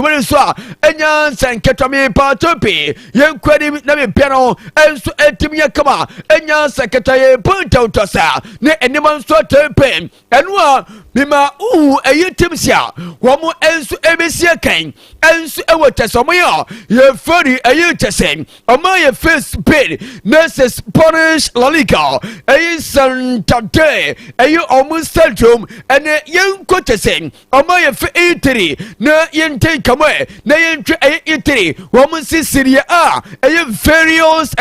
When so enya sanketwa me patopi yenkwani na me piano enso etimya kama enya sanketwa ye punta utosa ne enima nso tepen enwa mima eyitimsia womo enso ebesia kan enso ewotesomo ye feri eyitesen oma ye face paid nurses Spanish La Liga Santander omu stadium ene yenkotesen oma ye fe itiri na yente kamwe na yentwe itiri womo si Serie A various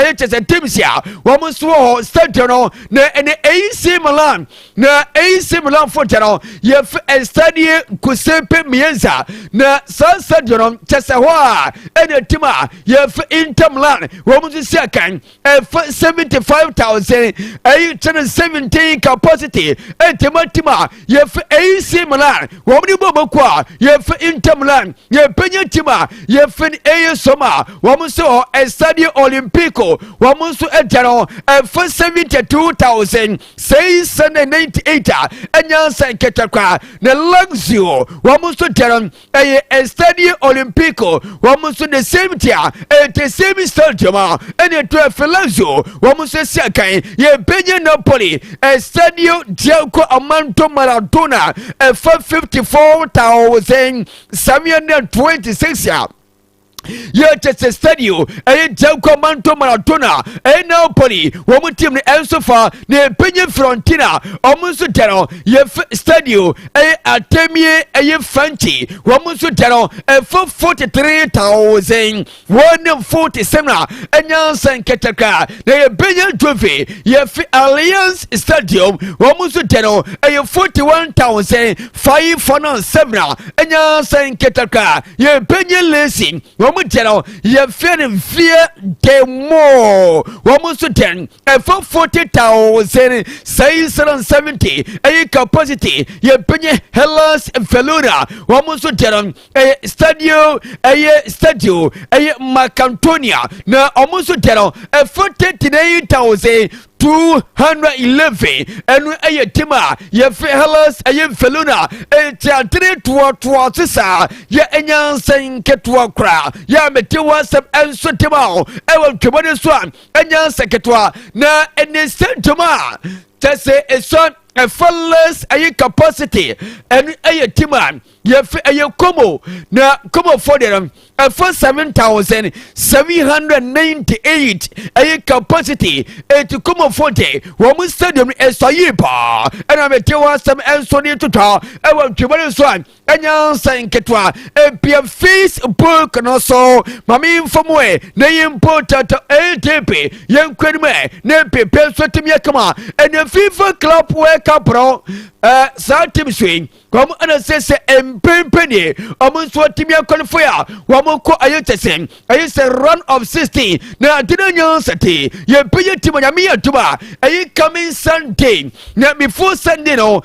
timsia womo so stadium no na ene AC Milan na AC Milan fotero ye fe stadium kusepe mienza na stadium chesewa ene tima ye fe Inter Milan womo si akan 75,000 17 capacity tima ye fe AC Milan womo ni bobo kwa ye fe Inter Milan ye penye tima ye fe soma womo so Stadio Olimpico womo so ejano 72,698 enya sanketakwa na Lazio womo so teron Stadio Olimpico womo so the same tier the same stadium ene to Lazio womo so siakan ye penye Napoli Stadio Diego Armando Maradona 54,726 Chester Stadio Diego Manto Maradona Napoli womu team ni Ensofa ne penye Frontina omusu tero ye Stadio Atemie Fanti womu tero 43,147 enyansa nketaka ne penye trophy ye Alliance Stadium womu tero 41,507 enyansa nketaka ye penye Lacing Mutero, ye fear demo. Womusu 10, 40,670, a capacity, ye penny Hellas Velura, Womusu Teron, a stadio, a Macantonia, na Omusu Tero, a 48,211 and a tima ye Hellas a Feluna a teatre to sisa ye enyan sen ketwa kra ya metiwa sab enso timao e won twebode so enyan seketwa na ene sentoma tese eson a fullest a capacity and a tima ye Como na Como for them for 7,798 a capacity to Como Forte woman stadium is Sayipa and I met you some Anthony to talk I want to one and yan saying Ketwa a peer Facebook and also Mammy from where name put at ATP young Quedme Nepe Pelsotim Yakama and the FIFA club wake up pro Satim swing come and assess Penny almost what Timia qualifier Wamoko Ayotesen I say run of 60 now didn't city ye pay Timaya Tuba a coming Sunday now before Sunday no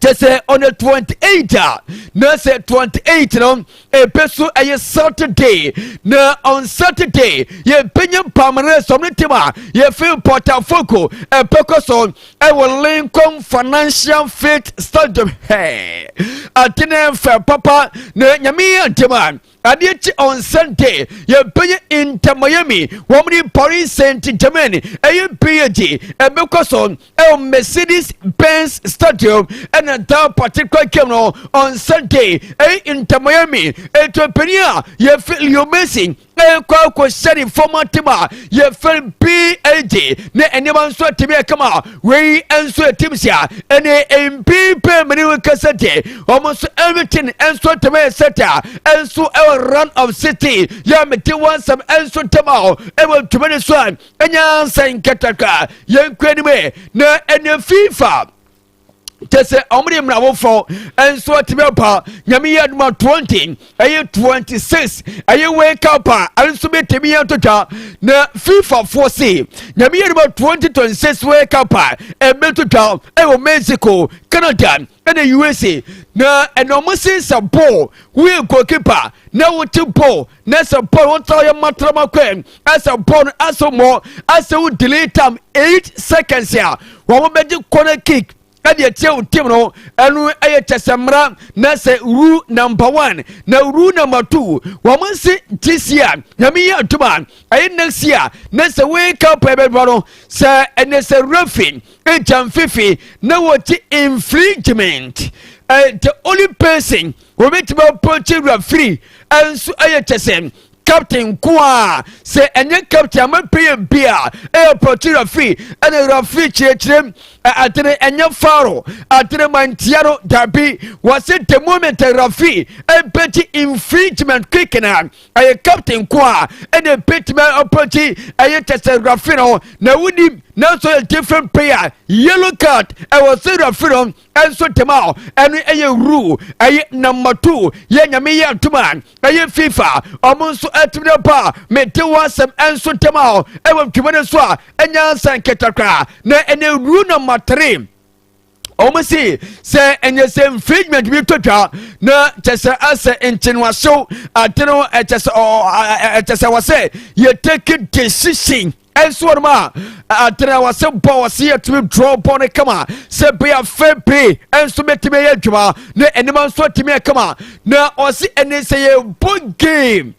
just say on the 28th now say 28 no a peso a Saturday now on Saturday ye penny Pamare Somnitima ye feel Portafoco a Pecoson I will Lincoln Financial Faith Stadium hey Atene for Papa na Nyami Antiman Adichi on Sunday ye penny Inter Miami woman Paris Saint-Germain a PSG a Pecoson a Mercedes Benz Stadium and a particular game on Sunday Inter Miami a Topenia ye feel you missing a quack setting former Tima ye feel PAG ne anyone so Timia Kama we answer Timsia and a MP Menu Cassette almost everything and so to me setter and so our run of city Yamati want some answer tomorrow ever to many swan and yan saying Kataka young Quenime na and FIFA Tese omri mrawofo enso atibapa nyame yadma 20 aye 26 aye wake up anso betemi atota na FIFA 4C nyame yadma 2026 wake up e betota e Mexico Canada and the USA na enomosi sabo we goalkeeper na wuti ball na sabo won tell your matrama kwen as a ball as more as we delay time 8 seconds here one be corner kick ɛde tie wo tim no ɛno ɛyɛ kyɛsɛmmra na sɛ rule number 1 na rule number 2 wɔn nsi this year nyame yɛ aduma ɛyɛ next year na sɛ wake up ɛbɛbɔ no sɛ ɛnɛ sɛ referee ɛgyam fifi na wɔti infringement the only person who made to approach referee and so I say captain kwa say any captain am pay beer approach referee and the referee chirem atene enye faro atene mantiano dabi was it the moment the referee a petty infringement kicking on a captain kwa and a pit man approach I just referee no na wudi now so a different player yellow card I was say referee and so tomorrow and a rule a number 2 ye nyame ya tuma a FIFA almost at the bar me te was some and so tomorrow I will give it so and yan ketakra na any rule number 3 almost say and the same infringement we took na just as in chinwaso ateno just was say you take a decision and so ma atena was a boss here to draw upon a kama say be a fair pay and so make me a juma na anyone so to me a kama na or see any say a book game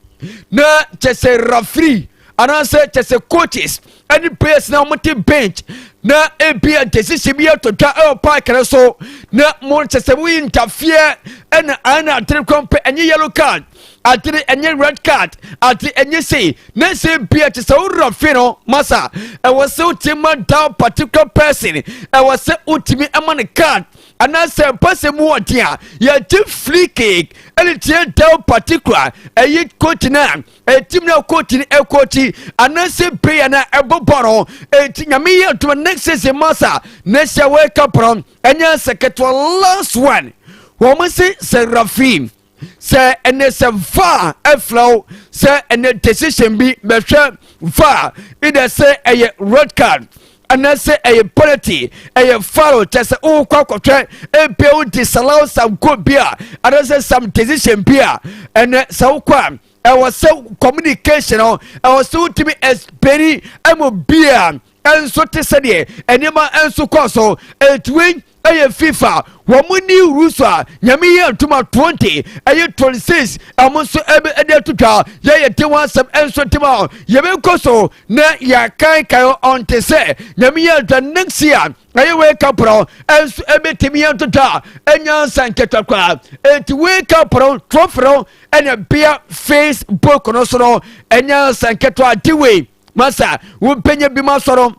na just a referee and I say just a coaches any players now multi bench na e be a decision be to try park and so na more just a we interfere and ana compare any yellow card atene enye red card ati enye say na say bia te say urofin no masa e was say ultimate down particular person e was say ultimate amane card and I say person mu odia ya ti free kick ele tie down particular e coach na e team na coach ni e coach and I say player na e boboro e ti nyame ye to next season masa na say wake up from enya second last one wo say Serafim say and it's a va a flow say and the decision be measure va it say a red card and I say a penalty a follow just oh kwakotwe e build disallow some good beer and I say some decision beer and so kwa I was so communication I was so to be as very beer and so to say and yama and so koso a twin a FIFA wamuni rusa nyame ye tuma 20 aye 26 amonso ebe to twa ye te wan sam enso tema ye be koso na ya kan on te se nyame ye the next year aye wake up pro enso ebe temi ye to twa enya sanketa kwa et wake up pro trofro enya bia Facebook no so enya sanketa diwe masa wo penye bi masoro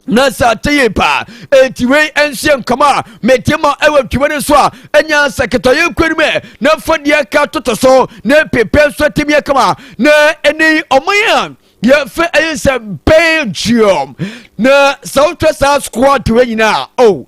nasa teyepa etiwe ensiem kama metema ewe twene so a enya seketoye kwerime na fodie ka totoso na pepe so temie kama na eni omoya ye fe ayese Belgium na Southwest squad we nyina oh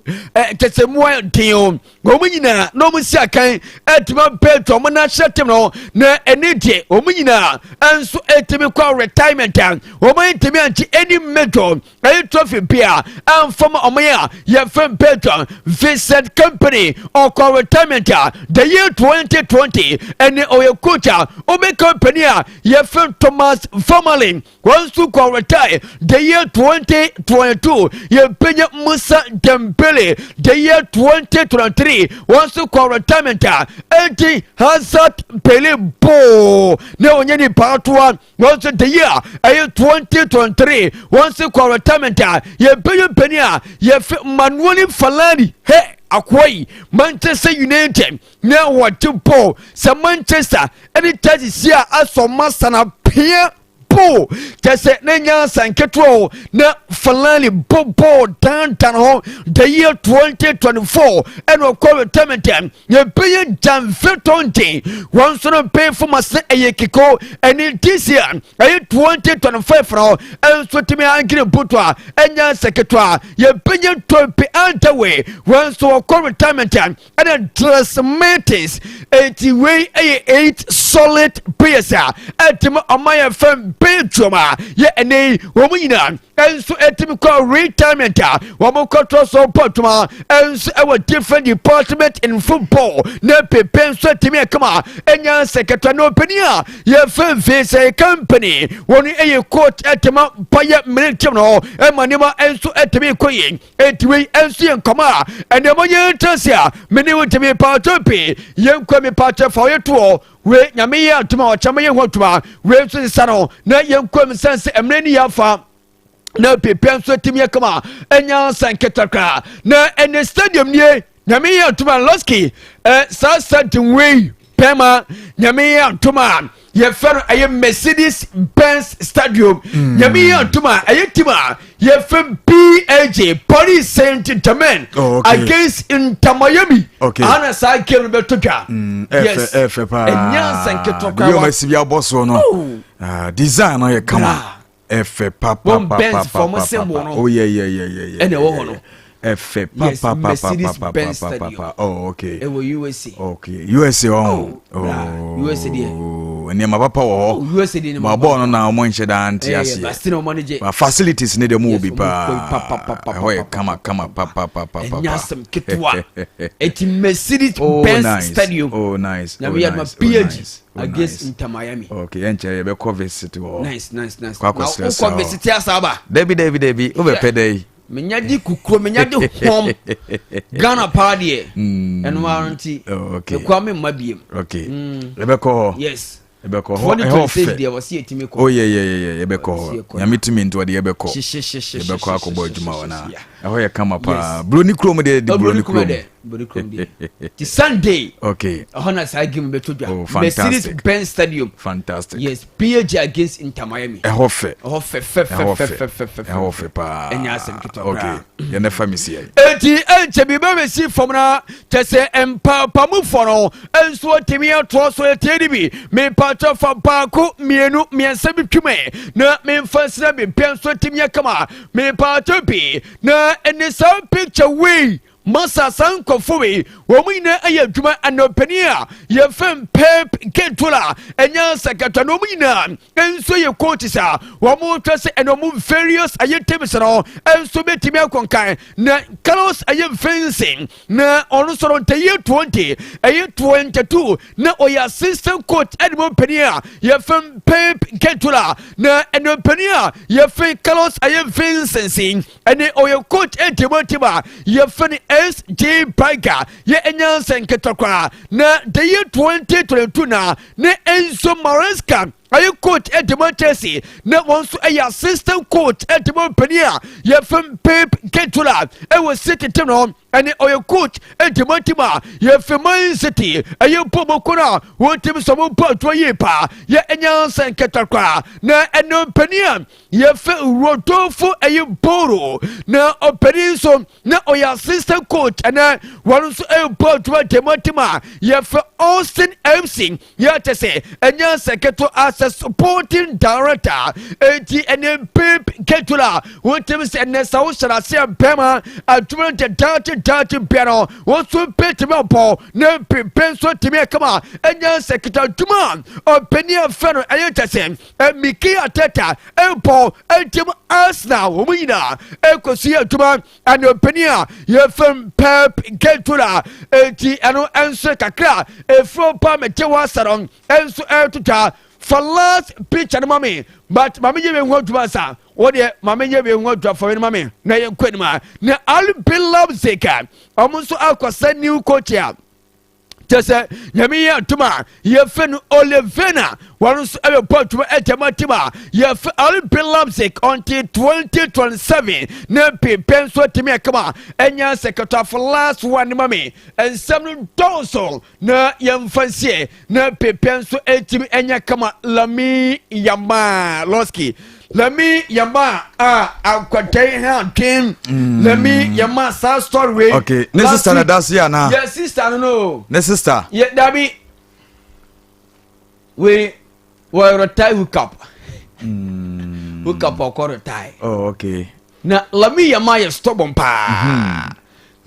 tetemu den omo nyina no mo sia kan etima Belgium mo na hyetem no na eni de omo nyina enso etimi kwa retirement omo etimi anchi eni medal ay trophy bia am from omoya ye fe Belgium Vincent Company or kwa retirement the year 2020 eni oye coach o be company ye fe Thomas Formalin once to kwa retire the year 2022 ye penya Musa Dembele the year 2023 once to kwa retirement enti Hazard Pele bo ne onyeni patwa once the year 2023 once to kwa retirement ye penya ye Manuel Falani he akwai Manchester United na watu po sa Manchester any tadi sia aso masana pia po tese nenya sanketro na Falani bobo downtown ho the year 2024 and we call retirement ye pay jam fetonte once no pay for masa eyekiko and this year 2025 for and so timi angire butwa enya sanketro ye pay to pay antaway once we call retirement and transmitters 8 solid players at my FM pay trauma ye ene wo mu nyina enso etimi call retirement wo mo control so potuma enso our different department in football na pepe so etimi kama enya secretary no penia ye femfe say company woni eye court etema paye minute no e manima enso etimi koyin etiwe enso yen kama ene mo ye transia meni wotimi pa topi yen kwa mi pa for you to we nyame ye atuma o chama ye hotuma we so sano na yen kwa mi sense emreni yafa na pepe so etimi kama enya sanketakra na ene stadium nie nyame ye atuma loski sa we pema nyame ye atuma ye fer aye Mercedes Benz Stadium nyame ye atuma aye tima ye fer PAG Paris Saint-Germain against Inter Miami ana sa game be toka yes pa enya sanketoka yo masibia boss no design no ye kama pa oh yeah ene wo hono pa oh okay e wo USA USA USA die ene ma papa wo USA die ma bo no na mo nche da anti ase ma facilities ne de mo bi pa hoye kama pa nyasem ketwa eti Mercedes Benz Stadium nice na we had my PAG against Inter Miami enche ye be cover city nice kwa cover city asaba Debbie o be pedei menyadi kukro menyadi hom Ghana party and warranty kwa me mabiem ebeko yes ebeko ho there was here timi ko ebeko nyamitimi ntwa de ebeko ebeko akobo adwuma wana ho ye kama pa broni krom de broni krom the Sunday hona sa game beto dwa Mercedes Benz Stadium fantastic yes PAG against Inter Miami hofe pa enya asem kito ye na famisi eti enche bi ba si fomna tese empa pamufo no enso timi atro so etiedi bi me pato fa baako mienu miensa bitwume na me mfasira bi penso timi kama me pato bi na enisa picture we Masa sankofuwe womina aye djuma anopenia ye fem pep kentula enya secretary no mina enso ye coachisa womo twese enomu various aye teams no enso betimi akonkan na Carlos aye fencing na ono soro ntaye 20 aye 22 na oya assistant coach edmo penia ye fem pep kentula na enopenia ye fe Carlos aye fencing ene oya coach edmo ye fe SJ Biker ye enya senketokwa na the year 2022 na ne Enzo Maresca aye coach Edmond Chelsea na wonso aye assistant coach Edmond Penia ye fem Pep Ketula e was City team no ene oye coach Edmond Tima ye fem Man City aye pomokona won team so mo po ye pa ye enya senketokwa na eno Penia ye fe Rodolfo aye Boro na openi so na oye assistant coach ana wonso aye po Edmond Tima ye fe Austin MC ye tese enya seketo as supporting director eti ene Pep Ketula wontem se ene sa wo shara se pema atuma de dati piano wo so pet me po na Pep so timi kama enya secretary tuma openi afero ayetase Miki Ateta empo etim Arsenal wo muyina ekosi atuma ane openi ye fem Pep Ketula eti eno enso kakra efro pa metewa saron enso etuta for last picture no mami but mami je be ngoduma sa wo de mami je be ngodua for mami na ye kwanima na Albi Leipzig amunso akosa new coach ya tese nyame ye atuma ye fen Olivena wanso ebe potuma etematima ye fe Albi Leipzig until 2027 na penso timi kama enya secretary for last one mami ensem donso na ye mfansie na penso etimi enya kama Lami Yama Loski Lami Yama akwatay hantin Lami Yama sa story okay ne sister na das ya na yes sister no ne sister yeah dabi we retire hook up or retire oh okay na Lami Yama ye stubborn pa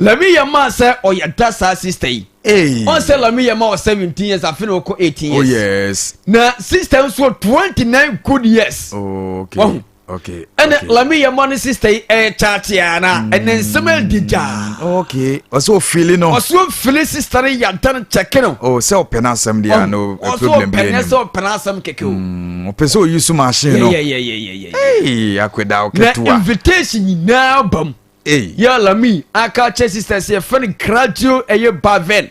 Lami Yama say or your dasa sister. Hey. On say Lami Yama was 17 years, I feel 18 years. Oh yes. Now sister so 29 good years. Okay. Wow. Okay. And Lami Yama sister Chatiana and then Samuel Dija. Okay. Also feeling no. Also feeling sister Yantan checking. Oh, so penasam dia no problem bien. Also penasam keko. Opeso use machine no. Yeah. Hey, akweda oketua. Invitation now bam. Hey. Ya Lami, aka che sister say friend graduate eye baven.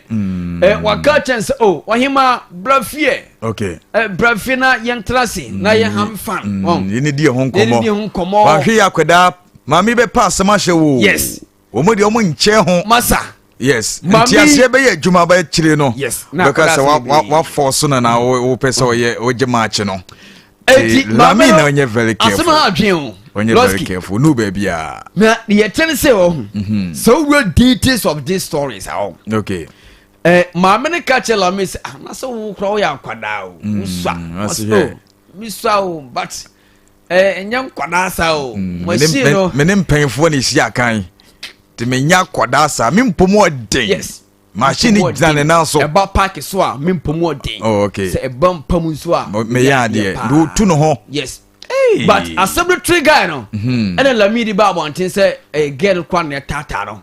Waka chance oh, wahima brafie. Okay. Brafie na yentrase na ye ham fan. Yini di ho nkomo. Yini di ho nkomo. Wahwe akweda, mami be pass ma hwe wo. Yes. Omo di omo nche ho. Masa. Yes. Nti ase be ye adwuma ba chire no. Yes. Because wa force na wo pese o je match no. Eti Lami na onye very careful. Asema adwen. Onye very careful. No baby a. Na ye tell say so real details of these stories how. Okay. Maame ne ka che Lami say na so wo kro wo ya kwada o. Uswa. Miswa o but enyam kwada sa o. Machine no. Me ne mpanfo ne hia kan. Ti me nya kwada sa me mpomo den. Yes. Machine dan na so. Eba park so a me mpomo den. Oh okay. Say eba mpam so a. Me ya de. Do tu no ho. Yes. But assembly tree guy no. And then Lami di ba bontin say a girl kwan ne tata no.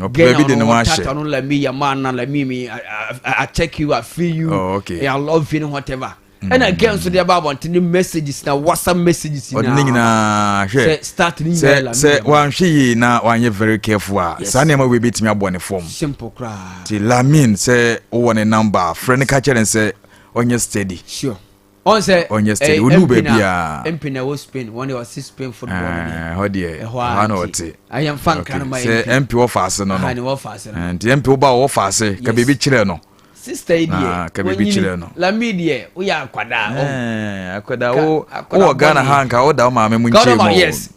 Baby de no wash. Tata no Lami ya man na Lami me I check you, I feel you. Oh okay. I love you whatever. And again so the ba bontin messages na WhatsApp messages na. Odini na hwe. Start ni email. Say wan hwe na wan very careful a. Sa na ma we betimi abone form. Simple cry. Ti Lamin say o won a number. Friend ka chere say onye steady. Sure. On say onye steady. Unu baby a. MP na was Spain when he was Spain football. How there. How no oti. I am fan kan my. Say MP wo fast no no. Ani wo fast no. And MP wo ba wo fast ka baby chere no. Sister idie. Ka baby chere no. Lami die wo ya akwada. Akwada wo Ghana hanka wo da ma me mu nche mo. Yes.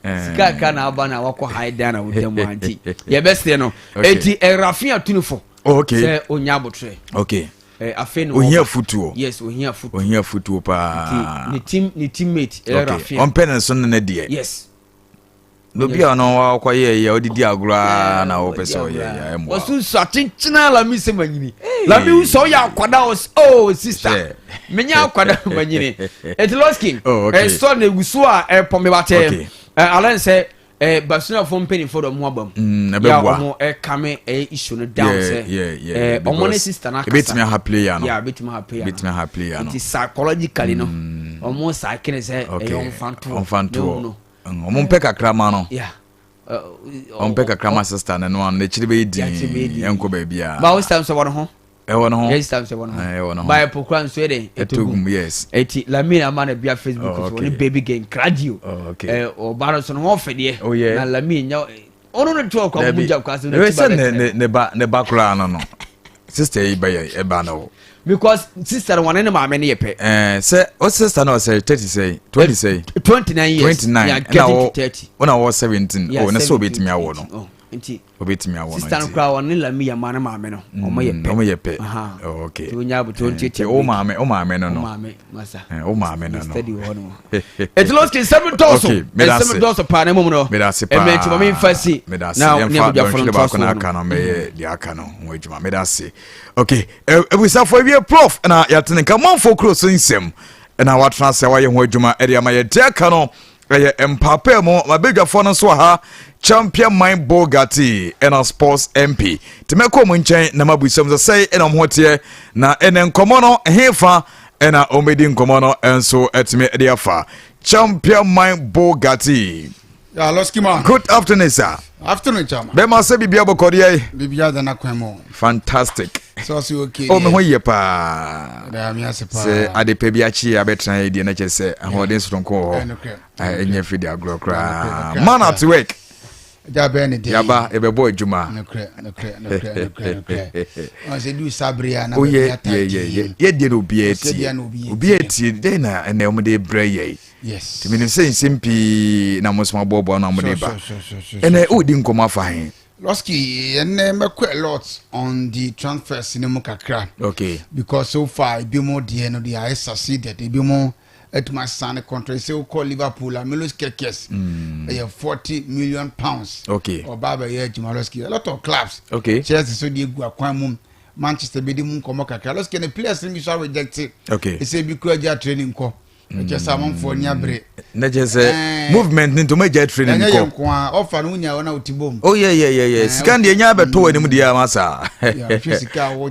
Sika kana abana wako hide down with them anti. Ye best no. Eti Rafia tunifo. Okay. Say onya botre. Okay. Afeno ohia futuo. Yes, ohia futuo. Ohia futuo pa. Ni teammate Rafia. On pen so na die. Yes. No bia no wa kwa ye odidi agura na wo pese o ye ya mo. Wasu so chinchina Lami se manyini. Lami so ya kwada oh sister. Menya kwada manyini. Etiloski. So na gusu a pome bate. Alan say Basuna from penny for the Mwabam. Ya omo kame issue no down say. Omo ne sister na. Bit me happy ya no. Yeah, bit me happy ya. Bit me happy ya no. It is psychologically no. Omo sa kene say on fanto. Omo mpe kakra ma no. Yeah. Mpe kakra ma sister na no na chiri be di enko ba bia. Ba we time so won ho. Won ho. Yes time so won ho. Won ho. Ba pokran so ede. Etogum yes. Eti Lami na man bia Facebook so ni baby game gradio. Okay. O baro so no fe de. Na Lami nya ono no to kwa muja kwa so ne ba kura no. Sister e ba ye e ba no. Because sister one na ma me ne yepe. Say o sister no say 30 say 20 say 29 years. 29. Yeah, getting to 30. When I was 17. Oh, na so betimi awo no. Oh, enti. Obetimi awo no. Sister no kra one Lami ya ma na ma me no. Omo yepe. Omo yepe. Okay. To nya bu 20. O ma me no no. O ma me masa. O ma me no no. Steady one. It lost in 7 dollars. Okay, 7 dollars pa na mum no. Me da se pa. E me ti ma me fasi. Now ne bu dia follow back na aka no me dia aka no. Mo adwuma me da se. Okay, we say for we prof na ya tene ka man for cross nsem na wa transfer wa ye ho adwuma e dia ma ye dia aka no ye empapa mo ma bedwafo no so ha champion mind Bogatti and sports MP temeko mo nchen na mabusem so say na mo hote na enen komo no hefa na omedi nkomo no enso etime e dia fa champion mind Bogatti. Yeah, Loski man. Good afternoon, sir. Afternoon, chama. Be ma se bibia bokori. Bibia da na kwemo. Fantastic. So si okay. Oh me ho ye pa. Da mi ase pa. Se ade pe bia chi abetran e die na che se ahoden sotonko ho. Enye fidi agro kra. Man at work. Ja be ne dey. Yaba e be boy juma. No kre. On se du sabria na be yata. Ye die no bi eti. Obi eti dey na ene omde bre ye. Yes. Ti me say simpi na mosma bobo na omde ba. Ene odi nkoma fa hen. Loski ene me quite a lot on the transfer cinema kakra. Okay. Because so far be more there no they are succeeded. Be more at my son contract say call Liverpool Melos Kekes 40 million pounds okay or Baba yeah Jumaloski a lot of clubs okay Chelsea so dey go akwamum Manchester be di mun komo kakra los ke the players be so rejected okay e say bi kura training ko just among for nyabere na just movement ni to major training ko enye nko offer no nya wona utibom oh yeah scan de nya beto anim dia masa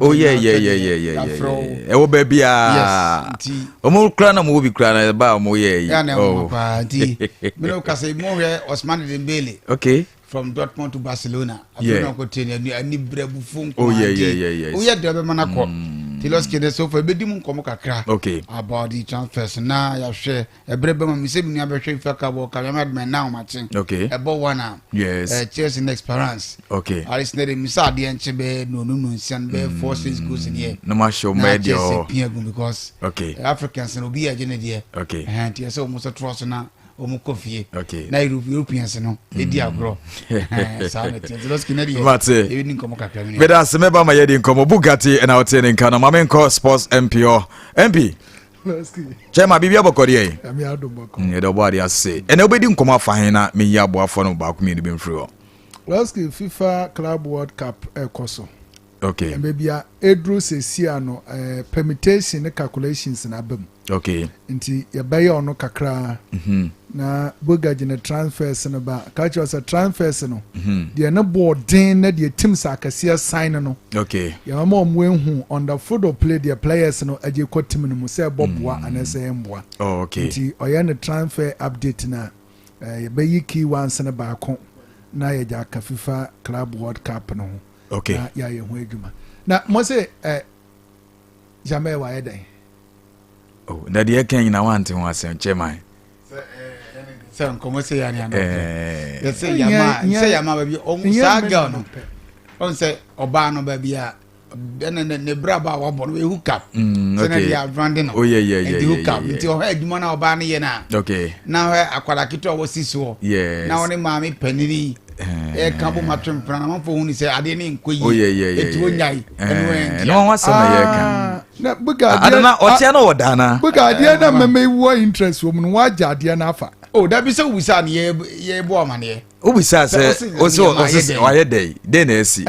oh yeah e wo ba bia o mo kra na mo bi kra na ba mo yeah oh party me no ka say mo here Osman Dembele okay from Dortmund to Barcelona after go train ani brebu fun oh yeah oh yeah de be manako Tilos kede so for bedi mun komo kakra okay about the transfers na ya hwe ebrebe ma mi se mi abehwe faka bo kalamad men now matching okay ebo wana yes Chelsea in experience okay aris ne mi sa de enche be no nsian be 4-6 goals in here no ma show medio because okay Africans no be agene de okay and yes so most trust na omu kofie okay na Europeans no edi agro sanity Tilos kede de mate e ni komo kakra ni beda se meba ma yedi nkomo Bugatti na otene nka no mamenko sports MP Chema bibia bokori e ami adomako edo body ase ene obedi nkomo afahen na me yi aboafo no ba kuma ni be mfiri ho Laski FIFA Club World Cup ekoso okay mbebia edru sesia no permutation ne calculations na bam okay nti yabaye ono kakra na bogaji na transfers no ba kachi was a transfers no de na boarding na de teams akasia sign no okay ya mama omwenhu on the football play the players no aje ko team no mu say bobwa anese emboa oh okay nti oya na transfer update na yabayi key ones na ba ko na ya ja ka FIFA Club World Cup no okay ya ye ho adwuma na mo say jamais wa yedan oh na de kan na want ho asem chairman se nkomo se ya ni ano se yama ba bi o saga no on se oba no ba bi a ne braba wa bo no hook up se na dia branding no oh yeah the hook up nti o ha adwuma na oba no ye na okay na ha akwara kito wo sisiwo na woni maami paniri kabo matwempra na mafo huni se ade ne nkoyi etuo nyai enwe no wan sama ye kan na buga adana otia na wodana buga ade na meme wo interest wo mu waja ade na afa oh da bi se wisa ne ye bo amane ubisa se o waye dey na esi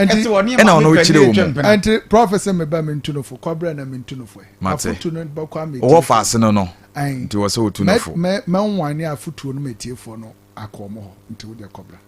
na ono chire wo mu anti professor me ba mentunofo kwabra na mentunofo afutu no ba kwa me wo fa ase no nti wo se otunofo me nwane afutu no metiefo no akomo ho nti wo de kwabra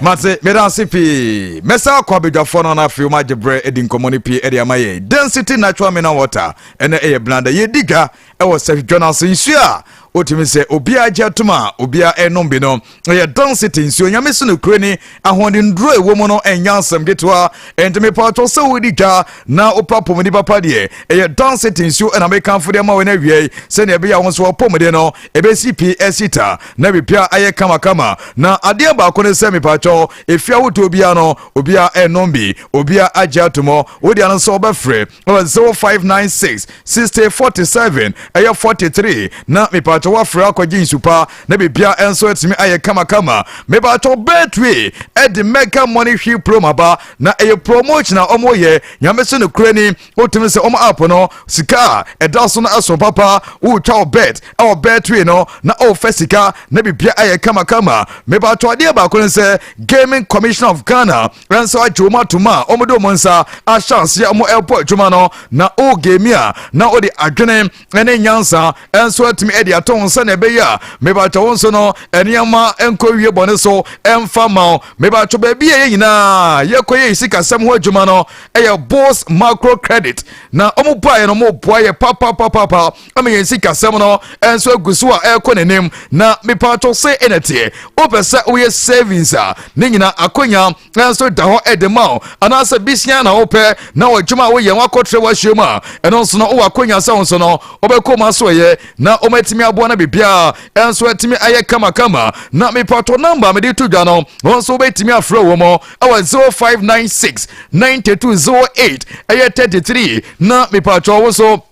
Mate medansi pi mesa kwa bedwafo no na afi ma gebre edi nkomoni pi edi amaye density natural mineral water ene eye blanda ye diga e wo se journal nsia otimi se obia jatuma obia enombi no ye density nsia nyame so no kreni ahonde ndro ewo mu no enyansam getwa entime pato se wo diga na opapom ni papa de ye density nsia na mekan fo de ma we na wie se ne be ya won so opom de no ebe cp esita na bipia aye kama na ade ba ko ne se me pato efia woto obia no obia enombi obia ajatomo wo de an so obafre 0596 6047 aye 43 na me pato wa fra akwaji nsupa na bibia enso etimi aye kama me pato betwe e de mega money hwi promo ba na aye promotion na omo ye nyame so no krani otimi se omo app no sika e da so na aso papa wo twa bet e betwe no na o fesika na bibia aye kama me pato ade ba ko ne se Gaming Commission of Ghana ranso ajoma tuma omodo monsa a chance ya mo airport juma no na o gamia na o de adwene ene nyansa enso atimi e de aton sa na be ya me ba tawo so no eniama enko wie bone so emfa ma me ba to ba bia ye nyina ye koye sika sam ho adwuma no e ye boss macro credit na omo boy no mo boy ye papa am ye sika sam no enso agusu a e ko nenem na me pa to se enete o pesa o ye savings ne nyina akonya enso da ho edema anasa bisia na ope na odwuma wo ye wakotre wa hwema eno nso no o akonya sa nso no obekoma so ye na o matimi abo na bibia enso atimi aye kama na me pato number me de to dwa no nso obetimi afro wo mo awa 0596 9208 aye 33 na me pato wo so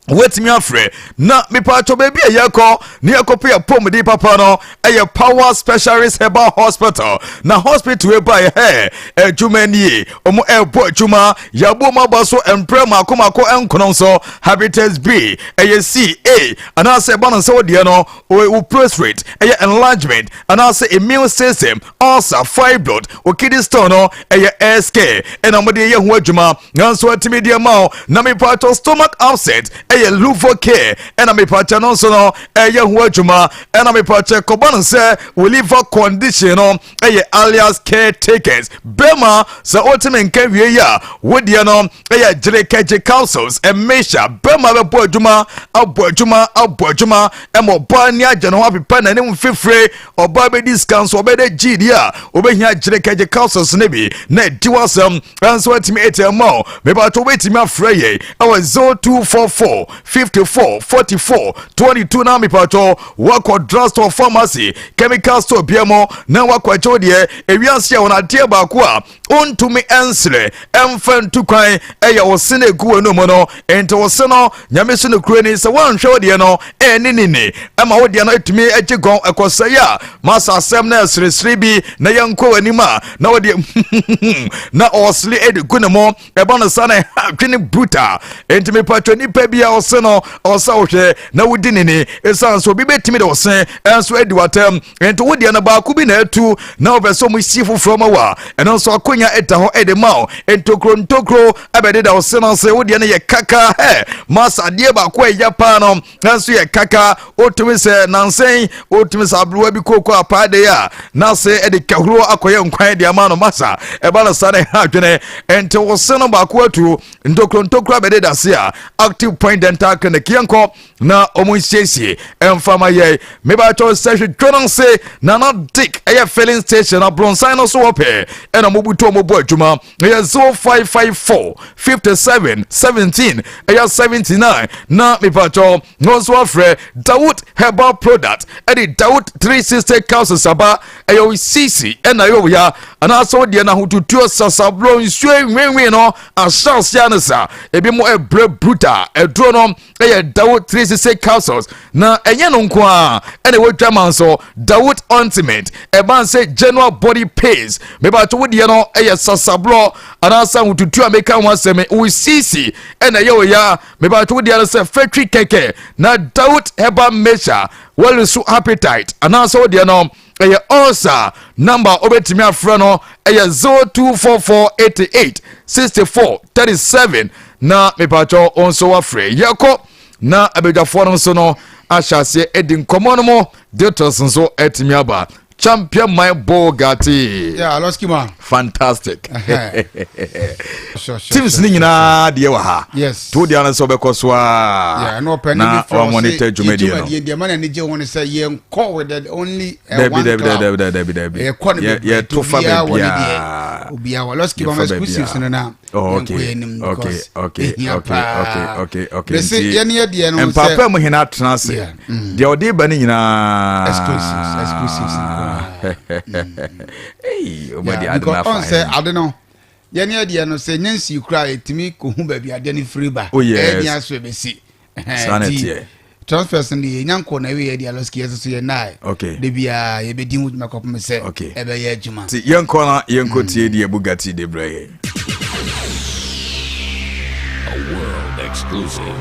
wait me afre na me pa to baby yako ne yakope ya pom di papa no power specialist herbal hospital na hospital we buy he adwumani omo ebo adwuma yabo mabaso empre makomako enkono so habitats B C A and I say balance so de no we prostate enlargement and I say immune system ulcer fibroid o kidney stone no SK and amode ye ho adwuma nanso atimi de ma na me pa to stomach upset luvo care and me pacha no so no ho adwuma and me pacha koban say we liver condition no alias caretakers bema so ultimate kan wie ya wodi no jerekaje councils and measure bema be bo adwuma e mo ba ni aje no apepa na ne mfefre oba be discount oba de gd a obehia jerekaje councils ne bi na diwasam anso atimi etemo me ba to wetimi afre ye 0244 54 44 22 na mi pato wako drugstore pharmacy chemical store biamo na wako chode ewiase wona tie ba ko a ontumi ensre emfan tukwan wo sene guo no mo no ento wo se no nyame so no kuro ni se wanhwe wode no ni ama wode no etumi agigon ekosaya masa asem na sresre bi na yanko anima na wode na osli edigu ne mo eba no sana twini brutal entimi pato ni pa bia ose no osa ohwe na wudi nini esan so bi betimi de ose enso edi watem ento wudi na ba ku bi na atu na obeso mu sifu from wa eno so akonya eta ho edemao ntokro abede da ose no se wudi na ye kaka masa die ba ko eya pa no enso ye kaka otumi se nansen otumi se abruwa bi koko apade ya na se edi kahuro akoye nkwan de ama no masa eba na sane ha dwene ento ose no ba ko atu ntokro abede da se a active point dental clinic yanko na omunsiesi emfama ye meba cho session tronse na not dick filling station na bronsan no so ope ena mobuto mobo adwuma 0554 57 17 79 na meba cho no so afre Dawood herbal product edi Dawood 360 council saba CC ena yo ya ana so de na hututuo sasablo nsue nwenwe no asase anasa ebi mo brutal edro no Dawood 360 councils na enye no nko a ene wodwaman so Dawood ultimate eban say general body pains meba to wodi no sasablo anasa hututu ameka ho aseme CC ene ye ya meba to wodi no say factory keke na Dawood herbal measure well so appetite anasa wodi no ulcer number obetimi afra no 024488 64 37 na mepacho onso wafre yako na abedafo no so no ahyase edi nkomo no mo details nso etimi aba champion my Bogati. Yeah, Loski man. Fantastic. Sure. Teams ni nyina de wa ha. Yes. To dia na so be koswa. Yeah, no penny before. Na monitor jumedi no. The man ni je won say ye call with that only Debbie. Yeah, to fa be bia. Obia wa Loski man exclusives no na. Okay. Bese ye ne de no say. Papa mu hina transe. De odi ba ni nyina. Exclusives. Hey, obadi adna fa. Say I don't know. Ye ne de no say nyansi kura etimi ko hu ba bia de ni free ba. E aso be si. Sanity. Transfers ndi nyanko na we de Loski yeso ye nai. De bia ye be din with makop me say e be ye adwuma. Ti yanko na yanko tie de Bugatti de braye. A world exclusive.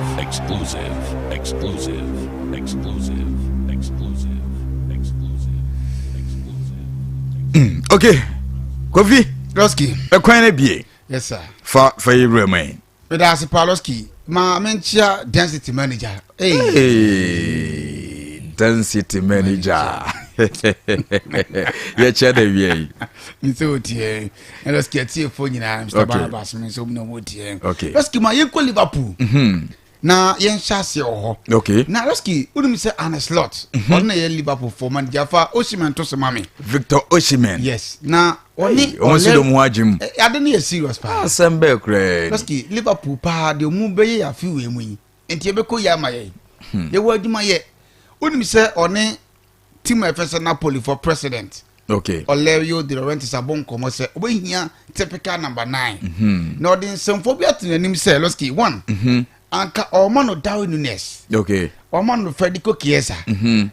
Okay. Kofi. Loski. Ekwan na bie. Yes sir. Fa yiremai. But as Paloski, ma mentia density manager. Hey. Density manager. Ye che de wie. Nso tie. Loski tie fo nyina Mr. Barnabas me so no mo tie. Okay. Loski ma ye ko Liverpool. Na yen chase ho. Okay. Na Loski, unum say an slot. On na ye Liverpool for man Jafa Osimhen to se mame. Victor Osimhen. Yes. Na oni onse mu ajim. Ade na serious pa. Asembe kre. Loski Liverpool pa de mu be ye afi we mu yi. Enti e be ko ya ma ye. Ye waduma ye. Unum say oni team FS Napoli for president. Okay. Olerio De Laurentiis abon komo se obehia typical number 9. Na odin semfobia tenanim say Loski 1. anka Omano Darwin Nunes. Okay. Omano Federico Chiesa.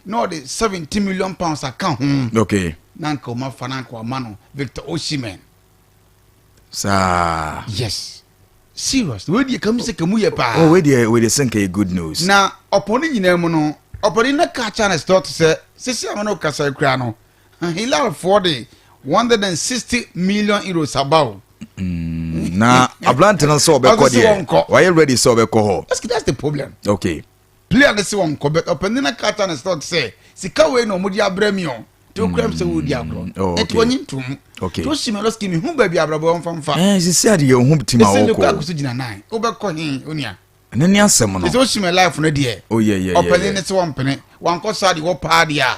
No, the 70 million pounds account. Okay. Nanko Mafananko Omano Victor Osimhen. Sir. Yes. Serious. Where do you come say Kamuya pa? Oh, where they sink a good news. Now, upon in Nemono, upon in the catch and start to say, Sisano Casa Crano. He allowed 160 million euros about. Na Ablanta so be why you ready so be ko that's the problem. Okay. Player the one ko but upon in the catch and start say, Sika we no mudi abremio. To crem se wudi agro. Et woni tum. Okay. To Shimeloski me hu baby abrabo on famfa. She said you home team awko. Se ko kusu gina 9. Obekọ hin onia. Nani asem no. It's o Shime life no de. Oh yeah. Upon in the one pene. Wan ko sa di wo pa dia.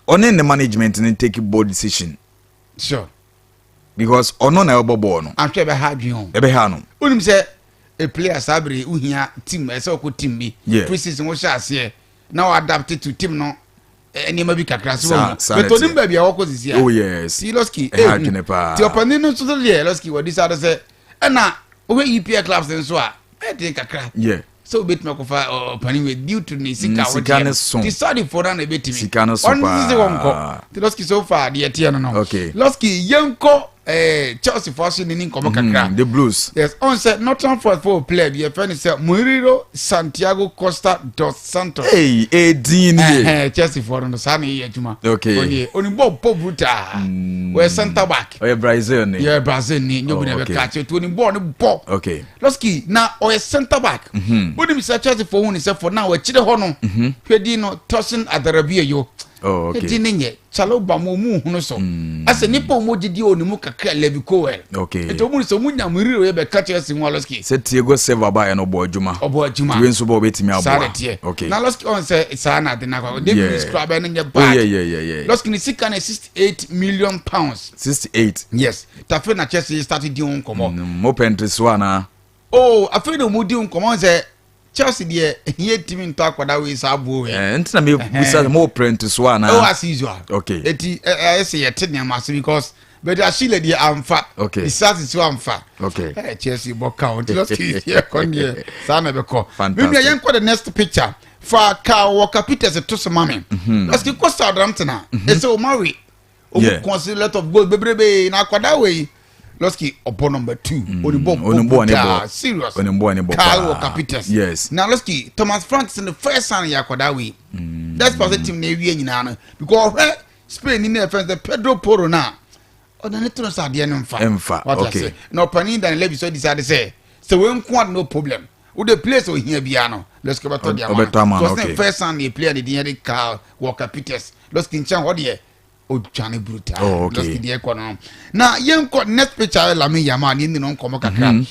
On the management and take a bold decision. Sure. Because ono na obobo no. I'm sure be hard you. Ebe ha no. Unim say a player sabre uhia team e say ko team bi. Preseason wo sha ase. Now adapted to team no. Any maybe kakra so. But onim ba bia wo ko sisi. Oh yes. Siloski. Ti opani no so there Loski what this other say. Na we EPL clubs den so a. E dey kakra. Yeah. So bit me ko fa opani we due to ni sika wo. Ti study for na bit me. Sika no so. On this one ko. Ti Loski so far dey tie no no. Okay. Loski yenko Chelsea force ni nkomo kakra. The Blues. Yes, on said not for player be friend say Murilo Santiago Costa dos Santos. Hey, Dean. Chelsea for no sami ejuma. Okay. Oni bo bruta. We center back. Oh, Brazil ni. Yeah, Brazil ni nyobu na be catch to ni ball ni bo. Okay. Loski na o center back. Oni mi say Chelsea for one say for now we chide ho no. Hwedi no tossing adarabia yo. Oh, okay. Edi nenye chalo ba mo mu hunu so. Ase nipa mo gidi oni mu kakra lebi Coel. Okay. Eto mu so mu nya muriro ye be catch us in Waloski. Say Tiago Silva ba no bo adwuma. Obo adwuma. We nso bo betimi aboa. Okay. Na Loski on say sa na de na ko. David describe na nye bad. Oh yeah. Loski ni sika na 68 million pounds. 68. Yes. Tafe na Chelsea started di on komo. Mo pentriswa na. Oh, afi no mu di on komo say Chelsea there here team in talk what we sabo we. Ntina me busa mo print so ana. Oh, as usual. Okay. Eti I say you tell them because but Ashile there amfa. Okay. The start is so amfa. Okay. Chelsea book count. Let's keep here kon here. Sana be call. Fantastic. Maybe I the next picture. For Car Walker Peters to some mami. Let's keep Costa Adamtona. It's so marry. Consider lot of goal bebrebe na kwada we. Loski upon number 2. Onibombo. Serious. Onibombo. Carl Walker Peters. Yes. Now Loski Thomas Franks in the first time yakwada we. That's positive na wie nyina no because Spain in the first the Pedro Porro na. O na neto sa de no mfa. Okay. No pani dan lebi so decide say we nkwad no problem. Wo the place o hia bia no. Let's go back to the man. Because the first time the player the Carl Walker Peters. Loski nchan ho de o chane brutal. Oh, okay. Loski de ekono. Na yenko next picture la me yama ni no nkomo kakra.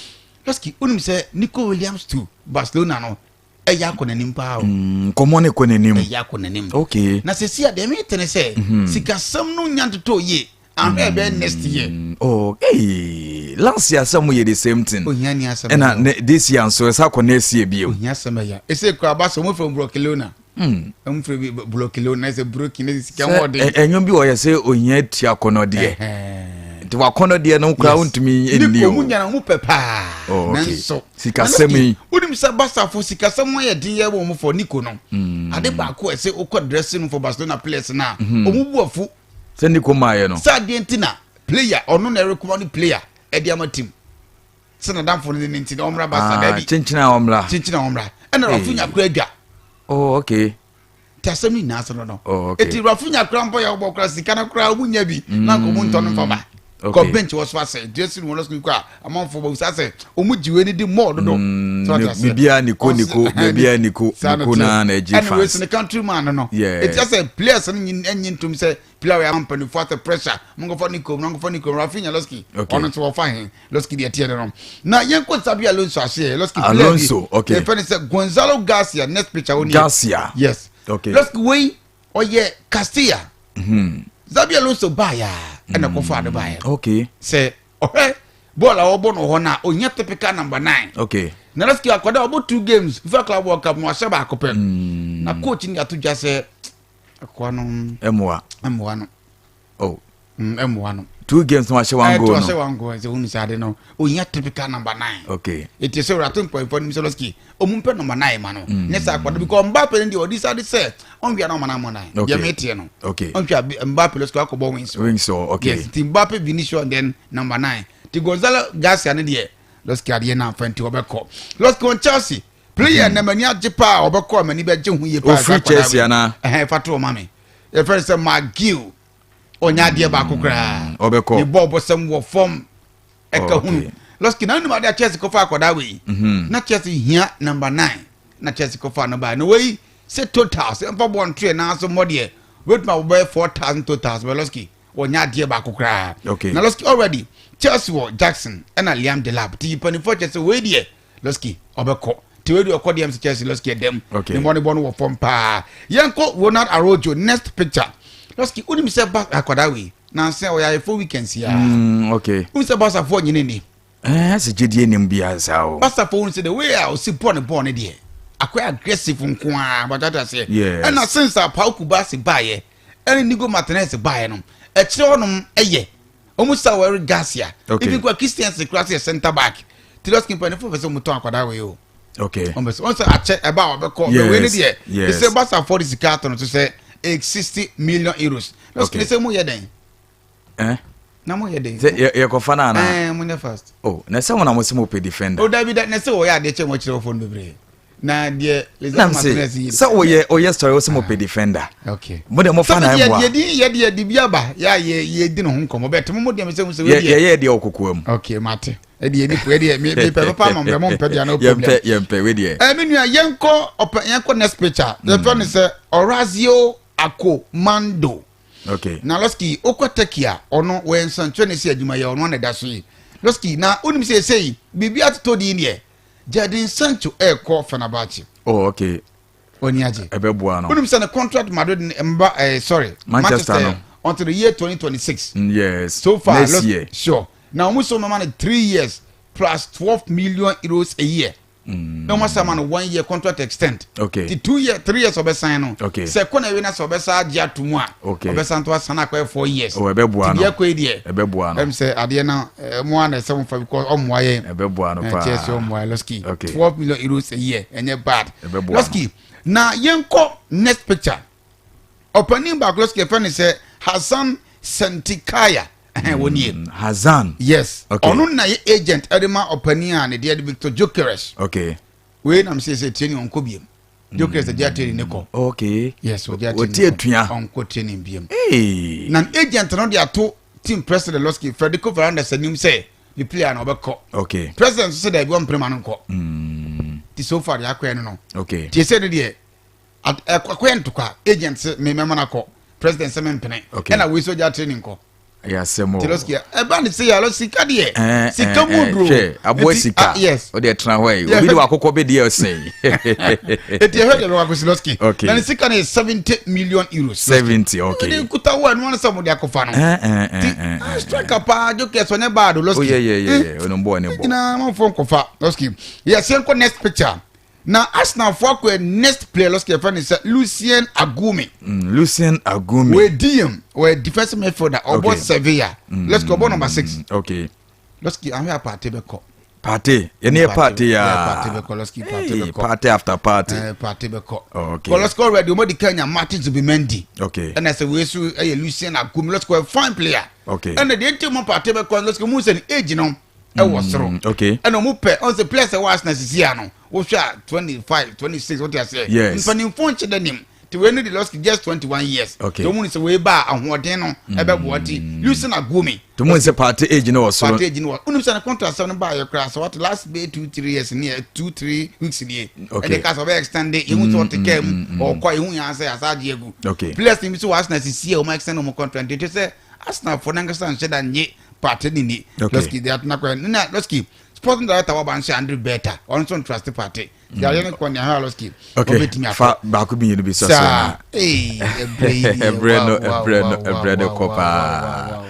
Loski unim say Nico Williams too. Barcelona no. Eya ko nanim pa o. Komo ne ko nanim. Eya ko nanim. Okay. Na se sia de me tene say sika sam no nyantoto ye. And ebe next year. Oh, hey. Last year some ye the same thing. O hiani asem. And this year so esa ko next year bi o. O hiani asem ya. Ese ko abaso mo from Barcelona. Free Barcelona is a broken is can enyo bi o ye say ohia tia kono de. Ti wa kono de no kra untumi enni o. Ni ko munya na mu pepa. Nanso sikasemi. Unim sa basa fo sikasemi ye din ye bo mo for Nico no. Ade ba ko say o ko dressing for Barcelona players na. O mu bu afu. Say Nico maye no. Sa de ntina player ono na recommend player e de ama team. Se na dan for ni ntina omra basa da bi. Chinchina omra. E na Rafinha kura dwa. Oh, okay. Tasemi na so no. Oh, okay. Eti Rafinha kura mpo ya obo kura sika na kura munya bi na ko mu ntono faba. Ko bench was fast dressing one last kwa among for both say omujiwe ni di more do. So bia Nico bia Nico na na G fans. Anyways in the country man no. It just a players nyin to me say player we am pen for the pressure. Mongo for Nico Rafinha Loski. On to fine Loski dey tie no. Na yenko Sabi Alonso ase Loski Alonso okay. The friend say Gonzalo Garcia next picture only. Garcia. Yes. Okay. Loski we oye Castilla. Sabi Alonso baya. And go for the buyer. Okay. Say, okay, ball our bon or na onya typical number 9. Okay. Now let's get about 2 games. If I club World Cup, no shaba kopen. Na coaching ya to just say, akwano M1. M1. Oh. M1. 2 games no ahye one goal no ahye one goal so unu sade no onya typical number 9 okay it is so raton point for Miseloski omumpe number 9 ma no nyesa akwado because Mbappe ndi odi sade say on wi na ma na mo 9 ya metie no okay on twa Mbappe let's go akobo wins so okay yes team Mbappe Vinicius and then number 9 ti Gonzalo Garcia ne de Loski ade na fanti obekọ Loski on Chelsea player na mani ajepa obekọ mani be je hu ye pa free Chelsea na fatro mame e first say McGill onya de ba kokra obekọ ni bobo sem wo form e ka hunu Loski na numa de Chelsea ko fa akoda we na Chelsea hia number 9 na Chelsea ko fa no ba no we say total say mfa bon tre na so modie wait ma bo 4,000 totals Loski onya de ba kokra okay na Loski already Chelsea wo Jackson and Liam Delap ti panifo Chelsea we die Loski obekọ ti we do Chelsea Loski dem the money bon wo form pa yanko Ronald Arojo next picture Loski unim se ba akoda we na se o ya for weekends ya okay unim se ba sa for nyine ni se jedie nim bia sa o ba sa for unim se the way I see born die akwa aggressive nko a but that say and since a Pau Kubasi baye and Nigo Martinez baye no e kire onum eye Omusa Weri Garcia. If you go Christian Security center back, Tiloskin Penifo for some ton akwada we o. Okay. Almost once I check about the call. Yes. They say Basa 40 carton to say 60 million euros. Loski say mo yeden. Na mo yeden. Say ye ko fana na. Mo ne first. Oh, na say wona mo se mo pe defender. Oh David na say o ya de che mo chire phone bebre. Na de Lizard Martinez. So o story o se mo pe defender. Okay. Mo de mo fana e boa. Ye di biaba. Ye di no ho nkomo bet mo de me se we ye de okokoam. Okay, mate. E di me papa mo be mo pe dia no problem. Yempe we de. Me nua yenko next picture. The phone is Orazio Akomando. Okay. Na Loski okotekia ono we nsantwe ne se adwuma ye ono na da so yi. Loski na onim say bibia to di ne. Jadon Sancho call Fenerbahce. Oh, okay. Oniaje. Ebeboa no. Unim say the contract Madrid Manchester no. Until the year 2026. Yes. So far, next year. Sure. Now we so man 3 years plus 12 million euros a year. No more man 1 year contract extent. Okay. The 2 year 3 years obesan no. Okay. Second wina so obesa agya to mu a. Okay. Obesan to asana kwa 4 years. Oh, ebeboa no. Ti kwa die. Ebeboa no. Say ade na mo ana se for because omwa ye. Ebeboa no pa. Chelsea omwa Loski. Okay. 12 million euros a year. Enye bad. Loski. Na yenko next picture. Opening back Loski fan say Hassan Santikaya. Hazan. Yes. Okay. Onu na ye agent edema opening and the Victor Jokeres. Okay. We nam say training on Kobiem. Jokeres the training neko. Okay. Yes, we training on training biem. Hey. Nan agent no dia to team president Loski Federico Fernandez anim say the player no obekọ. Okay. President say that one prema no nkọ. Ti so far ya kwa no. Okay. Ti say dey akwa agent me mema na kọ. President say me mpene. Okay. Na we so dia training nkọ. Ya semo. Tiloski eba ni say alo sika de. Sika mudro. Abo sika. Yes. O de tran hwan. Obi de wakokọ be de osin. Eti he de wakoko Tiloski. Okay. Na sika na 70 million euros. 70, okay. Ni kuta one one some de akofa no. Strike pa Jokeres onye bad Loski. Oh yeah. Ono mbo ne bo. Na man fon kofa Loski. Yes, yenko next picture. Na Arsenal for next player Loski fan is Lucien Agumi. Lucien Agumi. We DM, we defensive midfielder obo Sevilla. Let's go number 6. Okay. Loski am here party beko. Party. Any party ya. Party beko Loski party beko. Party after party. Party beko. Okay. Well, let's go already. We the Kenya Martin to be Mendy. Okay. And I say we so Lucien Agumi. Let's go a fine player. Okay. And the team party beko let's go move an age no. E was wrong. Okay. And no pe on the place was necessary no. We share 25, 26 what you say. Yes. But in phone che them. To when the lost just 21 years. Okay. So mun say we ba ahoden no e be boati. Lucien Agumi. To mun say party age no so. Party age no. Unum say na contract say no ba your class what last be 2-3 years near 2-3 weeks near. Okay. And the case of extend it you want to came or quite you answer as ajiegu. Okay. Plus him so as na see o extend no contract. They say Arsenal for Nangasan said and ye party ni. Loski they na Loski. Sporting director wa ban Andrew Beta on some trust party. They are going to Loski. Okay. Fa ba ku bi you be so so. Hey, Ebreno kopa.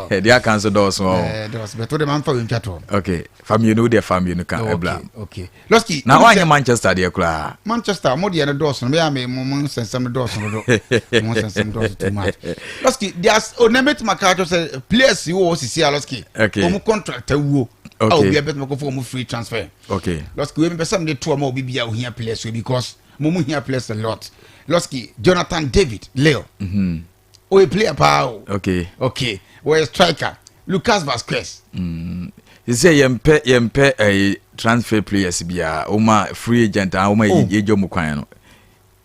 Dia can so dos no. Dos beto de man fa we ntwato. Okay. Family no de family no kan ebla. Okay. Loski. Na wanye Manchester de kula. Manchester mo de na dos no me mo sensem dos no do. Mo sensem dos too much. Loski there's onemet makato say players wo sisi Loski. Omo contract wo. Okay. We bet me go for mo free transfer. Okay. Loski we be some dey to mo bibia wo hia players because mo hia players a lot. Loski Jonathan David Leo. We play a power. Okay. We striker Lucas Vasquez. You say yempe a transfer players bia oma free agent oma yejo mu kwan no.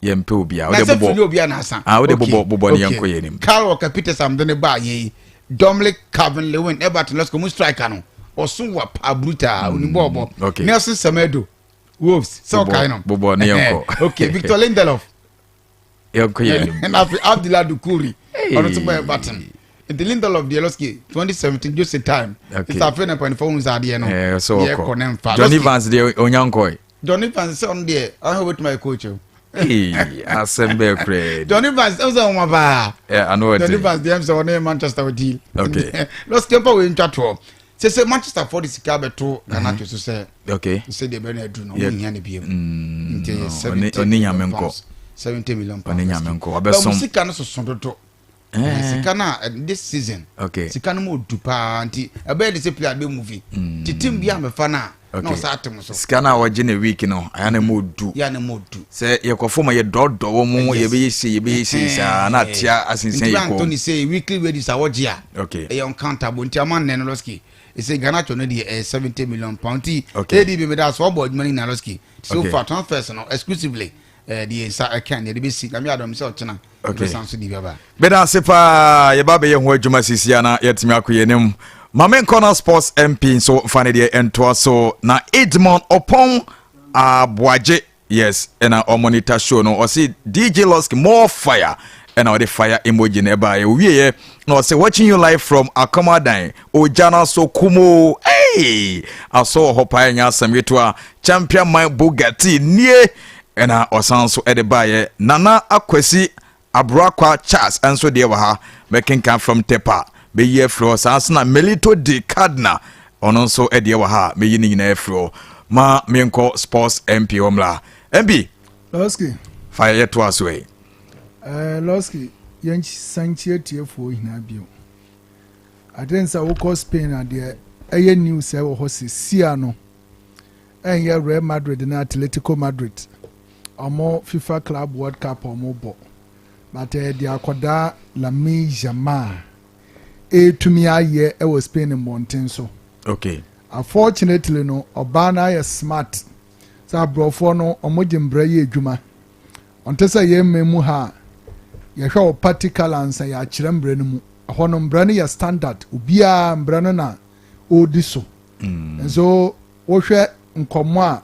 Yempe obia. O de bobo obia na asan. O de bobo ne yanko ye nim. Carl Walker Peters am de ba ye. Dominic Calvin Lewin Everton let's go mu striker no. Osun wa pa bruta oni bobo. Nelson Semedo Wolves. So kind of. Bobo ne yanko. Okay, Victor Lindelof. Yanko ye nim. And Abdullah Dukuri. On to buy button. In the Lindelof Dieloski 2017 just a time. It's a friend point phones are there no. So Johnny Vance de onyanko. Johnny Vance on there. I with my coach. Assemble cred. Johnny Vance was on my bar. I know it. Johnny Vance the MC on Manchester deal. Okay. Let's keep away in chat. Say Manchester for the Sikabe to Ganacho to say. Okay. Say the Bernard do no any BM. 70 million pounds. Onyamenko. But Musika no so sondo. Sikana this season. Okay. Sikana mo dupa anti ebe de say player be movie. Ti team bia me fa na no sa atem so. Sikana wa gene week no aya na mo du. Ya na mo du. Say ye kofo ma ye dodo wo mu ye be yesi sa na tia asensen ye ko. Anthony say weekly wages awoje a. Okay. E uncountable nti aman ne no Loski. E say Ganacho no dey 70 million pounds. Okay. ADB me that so board money na Loski. So for transfers no exclusively the sa can the be see na me adom say ochena. Okay. Beda sepa ye ba be ye ho adwuma sisia na yetimi akoyenem Mamen Corner Sports MP so fane de ento so na Edmond Opon Aboaje yes and our monitor show no o see DJ Loski more fire and our the fire emoji na ba ye wie no say watching you live from Akomadan Ojana so kumo hey aso hopa nya samweto a champion man Bugatti nie and osan so e de ba ye Nana Akwasi Abrakwa Charles and so dear ha making come from Tepa be ye fro sansana Melito de Cardna on also a dear ha me yin na fro ma menko sports MP omla MB Loski fire to us way Loski yan sanchie tiefo hina bio adensa wo ko Spain ade eye news e wo hosi sia no enye Real Madrid na Atletico Madrid omo FIFA Club World Cup omo bo but the akoda la mi jama tumi aye e was Spain in Mountain so okay unfortunately no obana is smart sa brofo no omojimbre ye adwuma ontesa ye memu ha ye hwe particular ansa ya kirembre no mu ahono mbre no ya standard obia mbre no na odi so so wo hwe nkomo a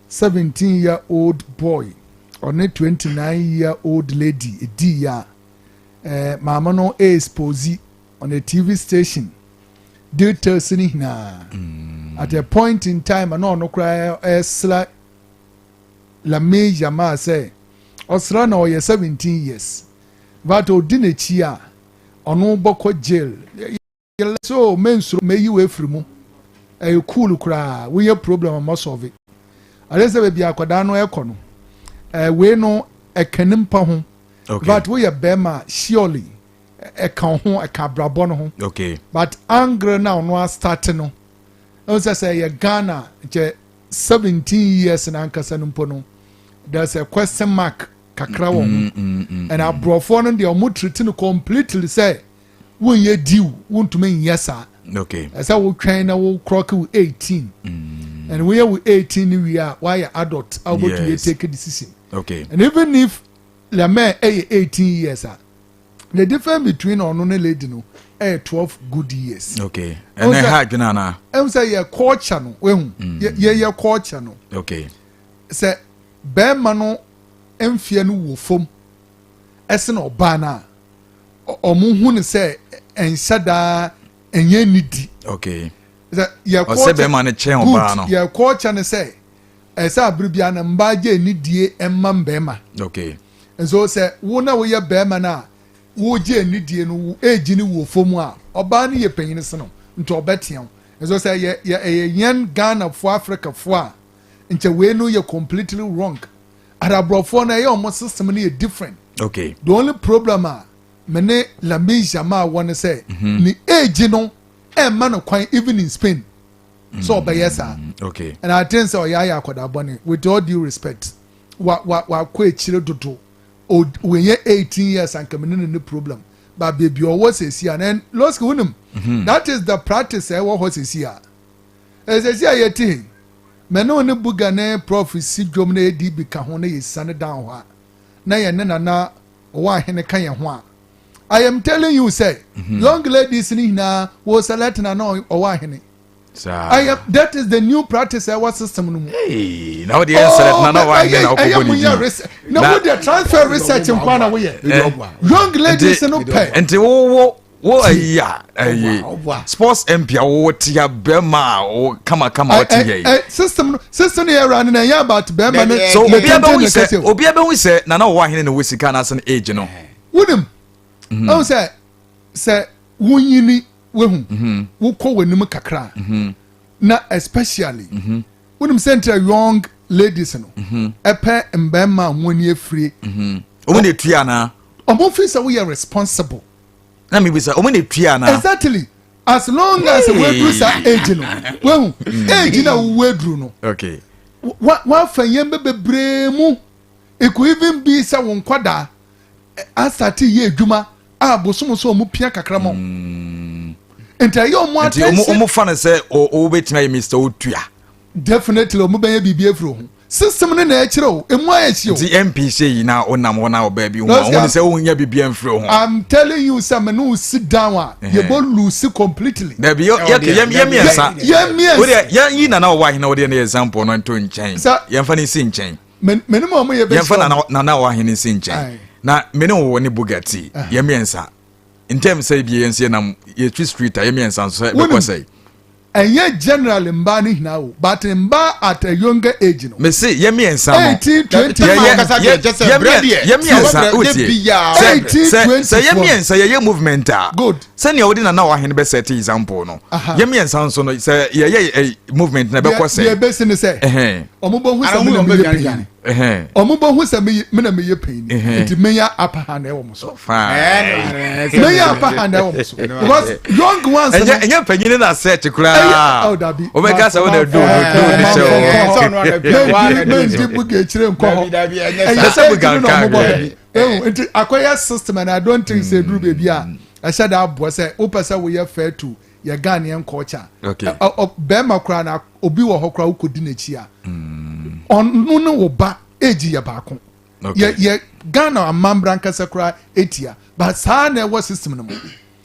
17-year-old boy on a 29-year-old lady dia mama no expose on a TV station details ni na at a point in time no cry esla la meja ma say osra na oye 17 years but odinechi a ono boko jail so mensuro meyi we frimu e cool kra we problem am solve alese be bia akoda no ekono we no ekenimpa ho but we bema surely e kan ho e ka brabo no ho okay but angry now no start no say ye Ghana je 17 years na ankasa no no there's a question mark kakra wo and abrofo no de omo treat no completely say won ye deal won to me yesa okay say wo twen na wo crock 18 and we are 18 we are why adult about to take a decision okay and even if the man 18 years the difference between on no lady no 12 good years okay and then hard na say your culture no we your culture no okay say be man no emfie no wo fom ese no ba na omo ne say enshada enye nidi okay your culture man chen oba no your culture ne say esa abribia na mba je nidie emma mbema okay and so say wo na wo ye bema na wo je ni die no age ni wo fomu a oba ni ye panyin se no nti obeteam ezo say ye yen Ghana for Africa for nti we no ye completely wrong arabrofo na ye omo system ni different. Okay, the only problem mene la Jama wanna say ni age no e man no kwan even in Spain so obeyesa. Okay, and I think so ya akoda bone with all due respect wa kwa echire dodo when you 18 years and coming in the problem but baby always is here and lost winum that is the practice what was is here as I say yeti me no ne buga ne prophecy dwom na edi bi ka ho na yesane down ho na ye ne na wa hene kan ye ho I am telling you say young ladies ni na wo select na no wa hene. That is the new practice our system no. Hey, now the answer that na wa hene na okobodi. Now with the transfer research in kwana we young ladies no pay. Enti wo ya sports MP wo tia bema o kama what here. System here run na ya about bema so obi aba wi say na wa hene no we sika na san age no. Wunim. I say wunyini wehu wukọ w'anim kakra na especially wunim center young ladies no epe mbema nwoni afire omo ne tua na omo fi say we are responsible na me bi say omo ne tua na exactly as long as we do sa age no wehu age na we dru no okay wa fanyem bebre mu it could even be say won kwada asati ye adwuma abosom so omo pia kakra mo enti ayo mo attention omo fa na say o betima ye Mr. Otua definitely omo ben bibia fro ho system ne na akire o emu ayesi o the MP say na onam ho na oba bi ho won say won nya bibia mfro ho I'm telling you some no sit down you go lose completely na bi yemiensa yi na wa hina wo de na example no nto nchen yemfa ni si nchen menimo omo ye be yemfa na wa hina si nchen na menimo wo ne Bugatti yemiensa in terms say bi yense na ye twi street yemiensa so be ko say and yet generally mba ni hina o but mba at a younger age no me say yemiensa 18 20 yemiensa say yemiensa ye movement good send your na wa hene be set example no yemiensa so no say ye movement na be ko say ye be say omo bo hu say omo bo hu say me na me ye pain it me ya upper hand e wo so fine me ya upper hand e wo so because young ones enya panyin na search kura omega say we do ni show men di buga chire nko ho enya say buga kan enti akwaya system and I don't think say duru baby a I said that boy say opesa we fair to your Ghanaian culture okay bema kra na obi wo ho kra ukodi na chi a onu no wo ba age ya ba ko ye Ghana amambra nkasa kra etia but sa na wo system no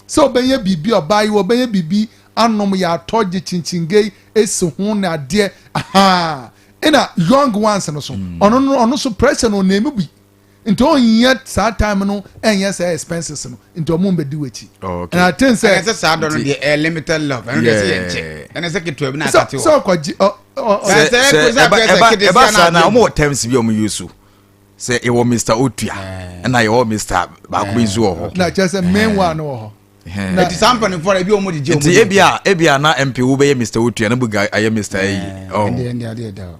so benye bibi obai wo benye bibi anom ya toje chinchinge esi ho na de aha ina young ones no so ono so pressure no na emi into on yet sad time no and yes expenses no into mo be di wechi okay and I think say it's sad don the limited love and they say and say ke to na akati so kwaji say na mo terms bi o mo use say e wo Mr. Otua and I wo Mr. Bakubizu ho na just a main one ho na the sample for e bi o mo di je o mo ebia na MP wo be Mr. Otua na buga aye Mr. Ayi oh and there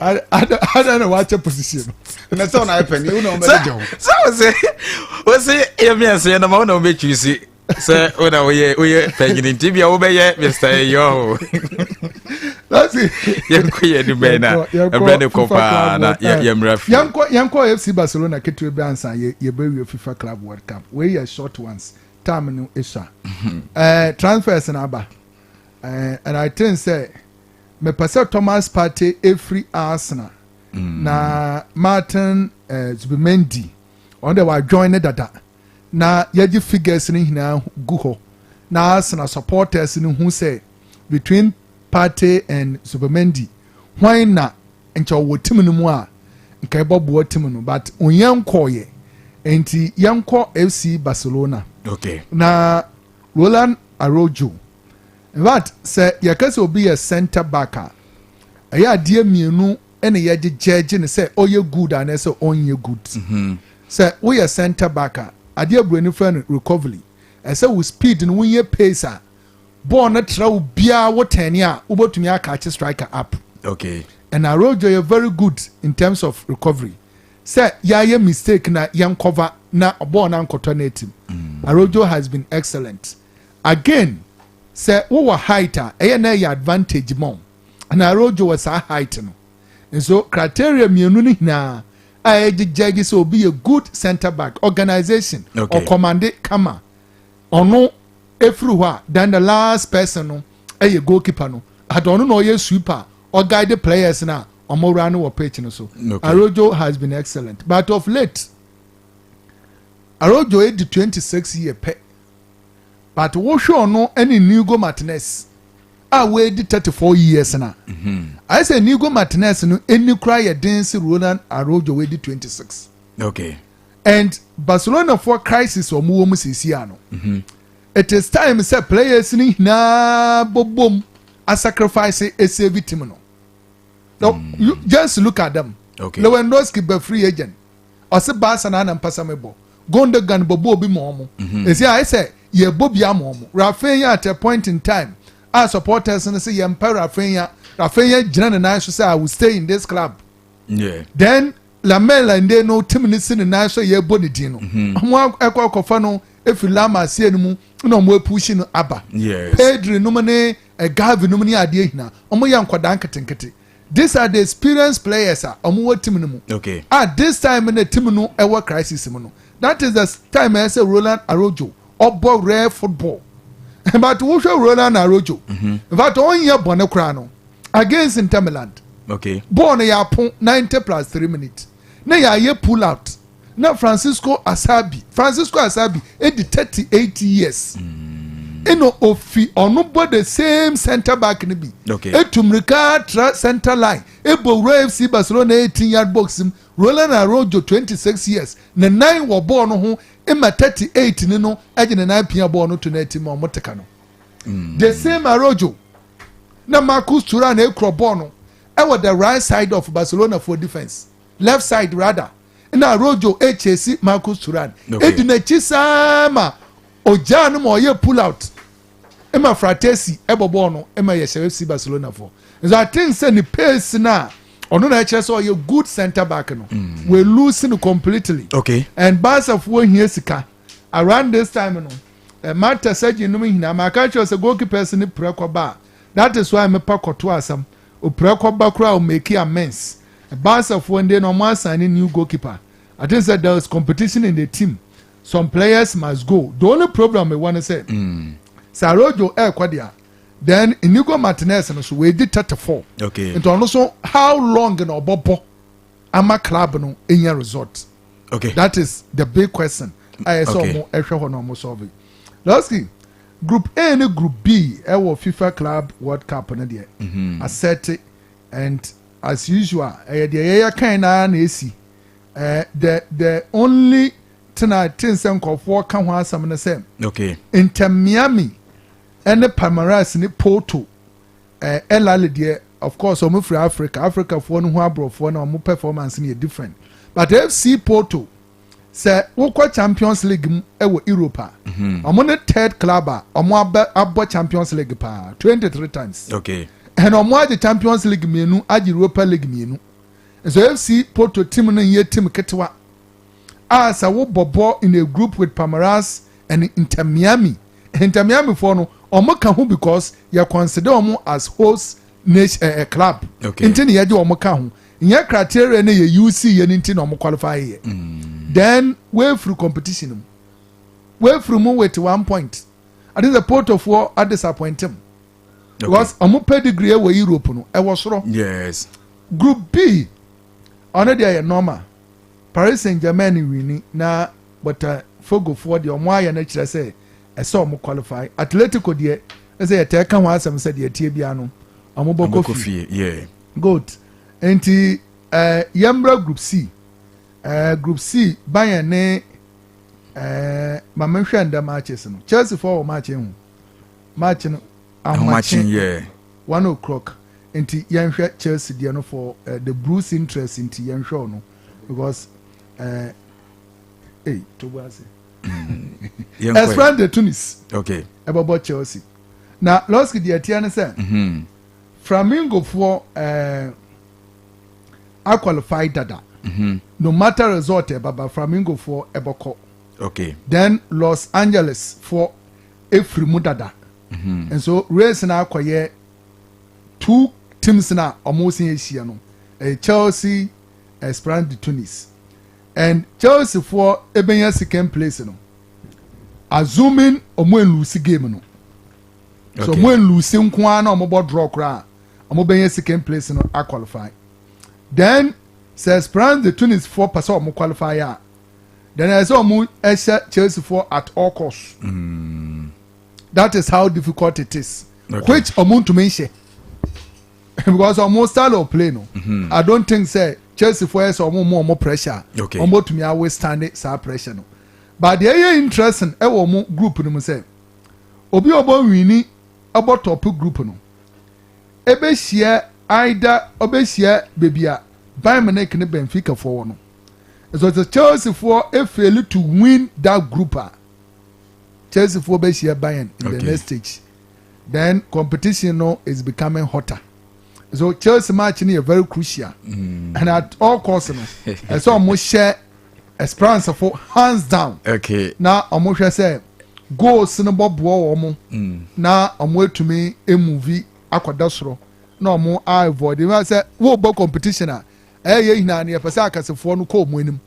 I don't know what your position. Na so na happen you know me jo. So we say e say na ma na me choose say una we penyin tibia wo be ye Mr. Ayo. That's it. Yanko ni be na e ko pa na yemraf. Yanko FC Barcelona ketu be ansa ye be we FIFA Club World Cup. We are short ones. Time no isha. Transfers na aba. And I think say me pese Thomas Partey every Arsenal na Martin Zubimendi on the wa join dada na yaji figures ni hina gu ho na Arsenal supporters ni hu say between Partey and Zubimendi why na encho wo tim no mu a nka ebobo tim no but onyanko ye enti yanko FC Barcelona okay na Roland Araujo but say yakase obi a center backer aya die mienu ene ye jeje ne say oye good and say onye good say we are center backer adeɛ broni friend recovery say we speed no we pace a ball na traw bia wo tani a wobotumi catch striker up. Okay. And Arojo is very good in terms of recovery. Say ya mistake na yan cover na ball na nkotonate him. Arojo has been excellent. Again, say we were heighter, na ya advantage more. And Arojo was a height no. And so criteria mienu ni na judge so be a good center back organization or command kama. Ono everywhere then the last person no goalkeeper no. I don't know ye sweeper or guide the players now. Omorano or pitch no so. Arojo has been excellent. But of late, Arojo is the 26-year pet. But what show no any Nigo Martinez. I waited 34 years now. I say Nigo Martinez no any cry a dance Roland Arojo waited 26. Okay. And Barcelona for crisis or Muomu Sisiano. It is time say players ni na boom a sacrifice a save team no. No, you just look at them. Okay. Lewandowski be free agent. Ose Barcelona and Pasamebo. Gundogan bobo bi momo. I say ye bobia momo. Rafinha at a point in time. Our supporters and say ye Rafinha Jinan and I should say I will stay in this club. Yeah. Then Lamela and they know 10 minutes in and I say ye bonitino. Ekwa kofano if you lama see no more pushing Abba. Yes. Pedri numane a Gavi numani idea na. Omo yan kwadanka tenkete. These are the experienced players. Okay. At this time in the team no ever crisis. That is the time I say Roland Arojo or rare football. But who show Roland Arojo? But on year Bonacrano against Inter Milan. Okay. Born a yapon 90 plus 3 minutes. Na ya ye pull out. Now Francisco Asabi 38 years. Eno ofi onubo the same center back ni bi. Okay. Etumrika center line. Ebo FC Barcelona 18-yard box him. Roland Arojo 26 years. Na 9 wo ball no ho ema 38 ni no eje na 9 pia ball no to na team omoteka no. The same Arojo. Na Marcus Thuram na ekro ball no. E the right side of Barcelona for defense. Left side rather. Na Arojo HC Marcus Thuram. Okay. Edina chisama oja no mo ye pull out. Emma Fratesi ebobo no Emma FC Barcelona for. So I think say the pace na ono na eche so you good center back no. We losing completely. Okay. And Barca for here sika around this time no. Marta said you know me na ma catch us a goalkeeper ni prekoba. That is why me pa koto asam. O prekoba kra o make amends. Barca for dey no more signing new goalkeeper. I think that there is competition in the team. Some players must go. The only problem I want to say Sarojo Kwadia, then Inigo Martinez and so we did 34. Okay. And also how long in Obobo Ama club no in your resort. Okay. That is the big question. I saw more extra one almost solving. Lastly, Group A and Group B, our FIFA Club World Cup and there. ASANTE and as usual, the kind of AC. The only tonight things and call for can have some the same. Okay. Inter Miami and the Palmeiras ni Porto. Ella of course, I'm from Africa for one who are brought for no performance in different. But FC Porto say what Champions League Europa. I'm on the third club. I'm about Champions League 23 times. Okay. And I'm the Champions League menu at Europa League menu. So FC Porto team and ye team Ketwa. As I will bobo in a group with Palmeiras and Inter Miami. Inter Miami for no omo because you consider omo as host nation club. Okay. Inti ni yaji omo ka ho. Nya criteria na ye UC ye ninti na omo qualify ye. Then way through competition. Way through mo with 1 point. I think the Porto for at disappoint him. Okay. Because omo pedigree we Europe no. E was wrong. Yes. Group B on there normal. Paris Saint-Germain winning na but Fogo for the Omoya na kire say e so mo qualify. Atletico there say e take kan wa asem say the tie bia no omo boko fi. Yeah. Good. Enti Yambra Group C. Group C Bayern ne mama hwanda matches no. Chelsea for match hu. Match no matching yeah. 1 o'clock. Enti yanhwe Chelsea there no for the Bruce interest into yanhwe no because hey Tobuase Esperance de Tunis okay about Chelsea now Losky the Etienne said Flamingo for I qualified dada no matter result baba Flamingo for Eboko okay then Los Angeles for Efrimu dada and so race na akwaye two teams na almost in Asia no Chelsea Esperance de Tunis and Chelsea for Ebenya second place no assuming omo lose game no so omo lose nko na omo draw kra omo benya second place no a qualify then say Esperance de Tunis for pass omo qualify ya then I say omo Chelsea for at all costs that is how difficult it is which omo to mention because omo style of play no I don't think say Chelsea for us more pressure omo to me always stand it sa pressure no but the area interesting e wo mo group no say obi obo wini abo top group no ebe share either obe share bebia Bayern Munich ne Benfica for no so the Chelsea for e fail to win that group Chelsea for be share Bayern in the next stage then competition no is becoming hotter. So Chelsea match is very crucial, and at all costs, no. So almost share Esperance for hands down. Okay. Now almost say go sinabo buo omo. Now I'm way to me a movie akwadasro. No more I avoid. If say wo bo competition ye na na pesa akasefo no ko mo enim.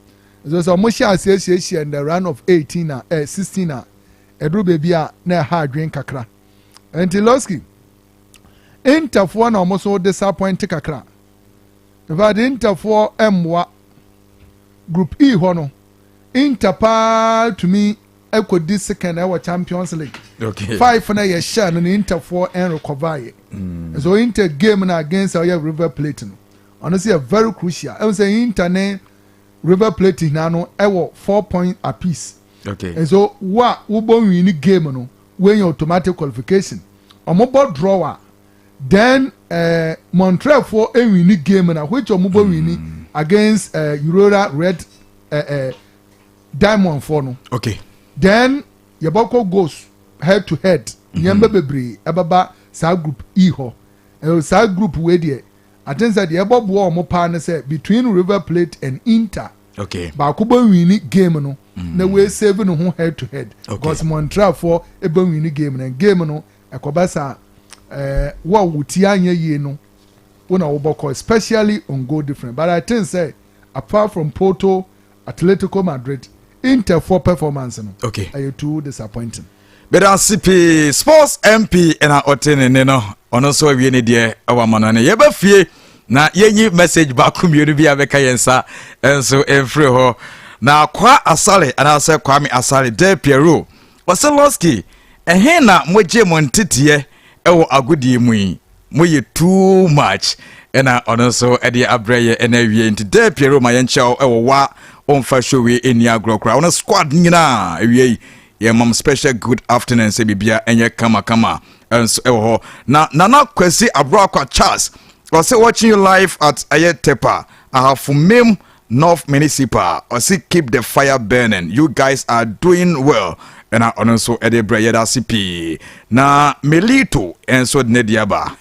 So almost share association in the round of 18 16 edru baby na ha adwen kakra. Entiloski Inter for na almost so disappointed kakra. But Inter for M1 Group E hono. Inter pa to me equal this second our Champions League. Okay. 5 na ye share and Inter for and recover. So Inter game na against our River Plate. Honestly a very crucial. I would say Inter ne River Plate na no 4 points apiece. Okay. And so what we win game no when your automatic qualification. Omo drawer. Then Montreal for a winning game na which omubo winning against Aurora Red Diamond for no. Okay. Then Yaboko goes head to head. Nyamba bebre ababa sa group E ho. Sa group we there. I think that the above war mo partner say between River Plate and Inter. Okay. Ba kubo winning game no. Na we save no head to head. Because Montreal for a winning game na game no ekobasa what would ye no when I especially on goal different. But I think say apart from Porto, Atletico Madrid, Inter for performance no. Okay. Are you too disappointing? But CP Sports MP and our Oten no ono so wie ne de awa manane ye ba fie na yenyi message ba community bi abeka yensa enso every ho na kwa asale ana say Kwame Asale de Piero Waseloski ehe na moje montetiye ewo agudi mu yi moye too much ena ono so ede abreye ena wie nti de Piero ma yencha ewo wa onfa show we eni agrokra ono squad nyina ewie ye mam special good afternoon se bibia enye kama enso ewo ho na kwesi abroakwa Charles I say watching you live at Ayetepa Ahafumim North Municipal. I say keep the fire burning. You guys are doing well. And I also Ede Brayeda CP. Na Milito and so Nediaba.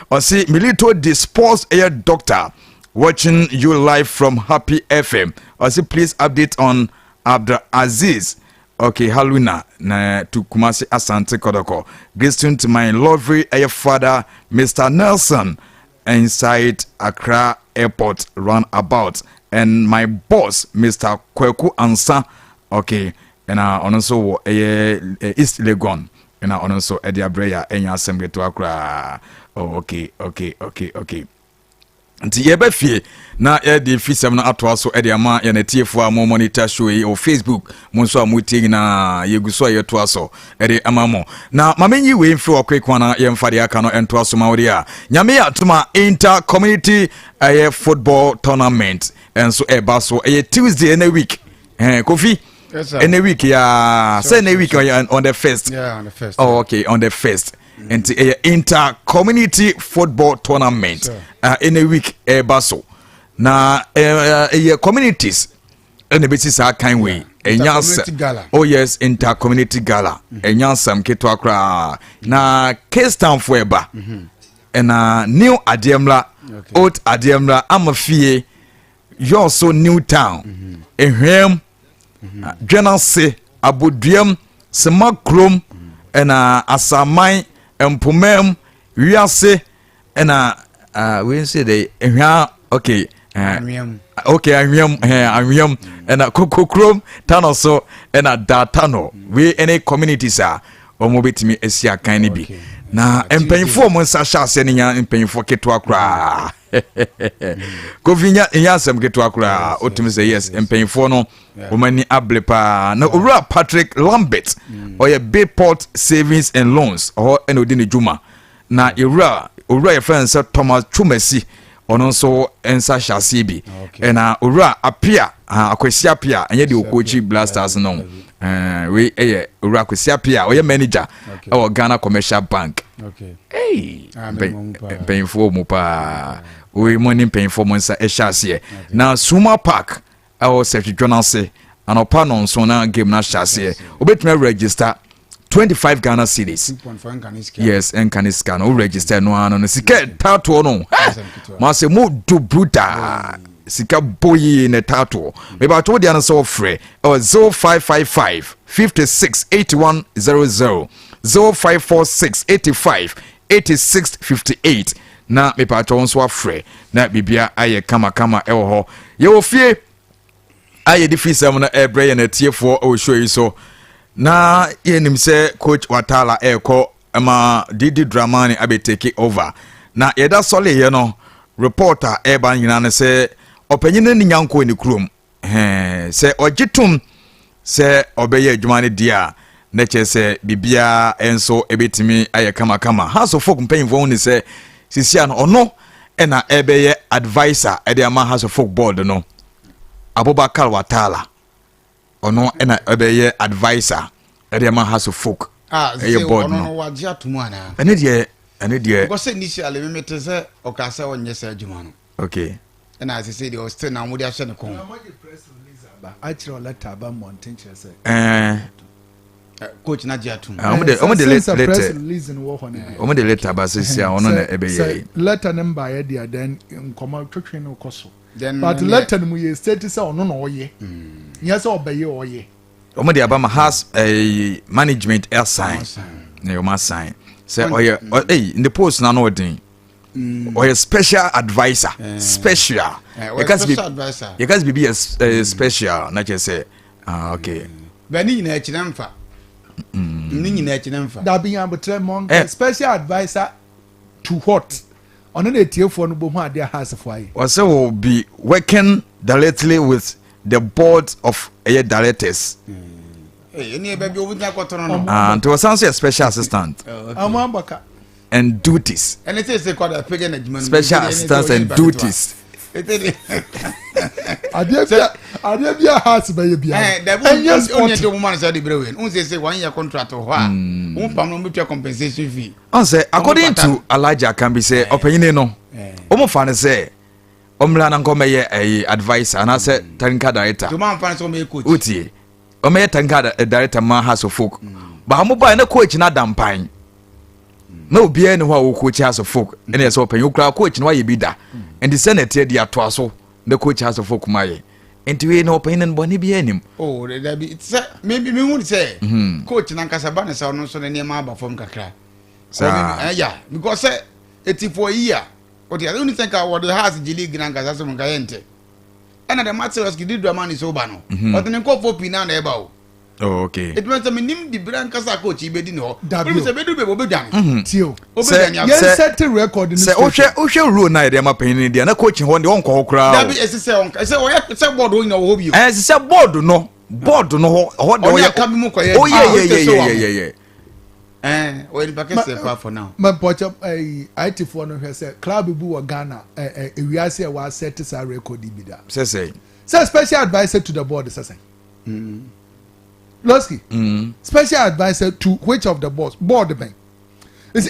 I say Milito the sports air doctor watching you live from Happy FM. I say please update on Abdul Aziz. Okay, Haluna na to Kumasi Asante KOTOKO. Greeting to my lovely father, Mr. Nelson, inside Accra Airport runabout, and my boss, Mr. Kweku Ansa. Okay, and also East Legon, and also Edia Breya and Assembly to Accra. Oh, okay. Nti yebe fie na e de fisem na ato aso e de ama ya na tiefo a mo monitor show yi o Facebook mo nso amuti na yeguso ye to aso e de ama mo na mamenyi we mfi okwekwa na ye mfade aka no ento aso mawori a nyame ya tuma inter community football tournament enso e ba so e Tuesday in a week Kofi yes sir in a week ya say in a week on the first on the first oh okay on the first and inter community football tournament in a week baso na communities ɛna bɛsi saa kan wei ɛnya asɛm oh yes intercommunity gala ɛnya asɛm ketewa koraa na K-Stanfo ɛba ɛna new adeɛmla old adeɛmla amafie you're also new town ehwɛm dwenase aboduam semakrom ɛna asaman mpomam wiase ɛna we say the ehwa okay okay anwem ɛna kokokrom tano so ɛna datano we any communities a omo betimi asia kan ne bi na mpanyinfo mo nsa hyase ne nya mpanyinfo ketwa kra kovinya yasem ketwa kra otimi say yes mpanyinfo no omani ablepa na owura Patrick Lambert oye Bayport Savings and Loans eno di ne juma na owura ye friend say Thomas Chumasi ono so ensa hyase bi na owura apia akwasi apia enye de okochi Blasters no we owura akwasi apia oye manager e Ghana Commercial Bank hey painful mu pa we money painful mo nsa hyase na Suma Park e Seth Jonase anopa no so na game na hyase obetumi register 25 Ghana cedis. Yes, and can scan or register no ano sika tato no. Ma se mo do bruta sika boy in a tato. Me ba to dia no so free or 0555 56 8100 0546 85 86 58 na me pa to so free na bibia aye kama e wo ho. Ye wo fie aye di fisam na ebre na tiefo o show yi so na yenim se coach Watala eko ama Didi Dramani abe take over na yeda sole ye no reporter eba nyina ne se opanyine ni nyanko ni krom se ogitum se obeye adwuma ne dia na che se bibia enso ebetimi aye kama house of folk mpanyimfo ni se sisia no ono ena ebeye advisor ede ama house of folk board no Abubakar Watala ono ena ebeye advisor edema has of folk e board no waje atomu ana ene de because initially me mete say o ka say onye say adwuma no okay ena as say the still na mudi ahye ne kon actually letter ba mountain say coach na je atomu omo de letter release no wo ne omo de letter ba say ono na ebeye letter number ye there then nkoma twetwe no koso but letter mu ye state say ono no oye nya say obeye oye omo de abama has a management assign na you must sign say oye in the post na no odin oye special advisor special you guys be a special na just say okay bani nyina akina mfa ni nyina akina mfa da bi ambetre mon special advisor to what ono na etiefo no bo hu ade house for aye was will be working directly with the board of directors any baby obunya kwotoro no and to was a special assistant amambaka and duties and it is called a page and special assistants and duties adebia house by bia yes only the woman said the brewen un say 1 year contract ho a un pam no metua compensation fee on say according to Elijah can be say opanyine no omo fa ne say omla na nkomeye advisor na say technical director to man fa so me coach utie omeye technical director man has of folk ba mo ba na coach na dampan na obia ne ho a wo coach has of folk ene say opanyi okra coach no ye bi da and the senate dia to aso the coach has of folk maye enti we no opanyi no boni bi anim oh there be it's maybe me would say coach na nkasa ba ne say no so na niam aba form kakra yeah because say 84 year what you don't think what the house the league na nkasa so nka yente and the materials Didi Dramani so ba no but the nko for pina na eba o oh okay it means me nim di bran kasa coach ibedi no we say bedu be obedwan tio obedwan yes set record in say ohwe rule na dey ma panin dey na coach ho dey won ko kra da bi say on say o say board o ina wo bi o say board no ho dey o ya ka bi mu ko ye oh yeah we in package say for now man pocha IT for no hwe say club bu wo Ghana ewiase e wa set sa record ibida say special advisor to the board say Losky special advisor to which of the board bank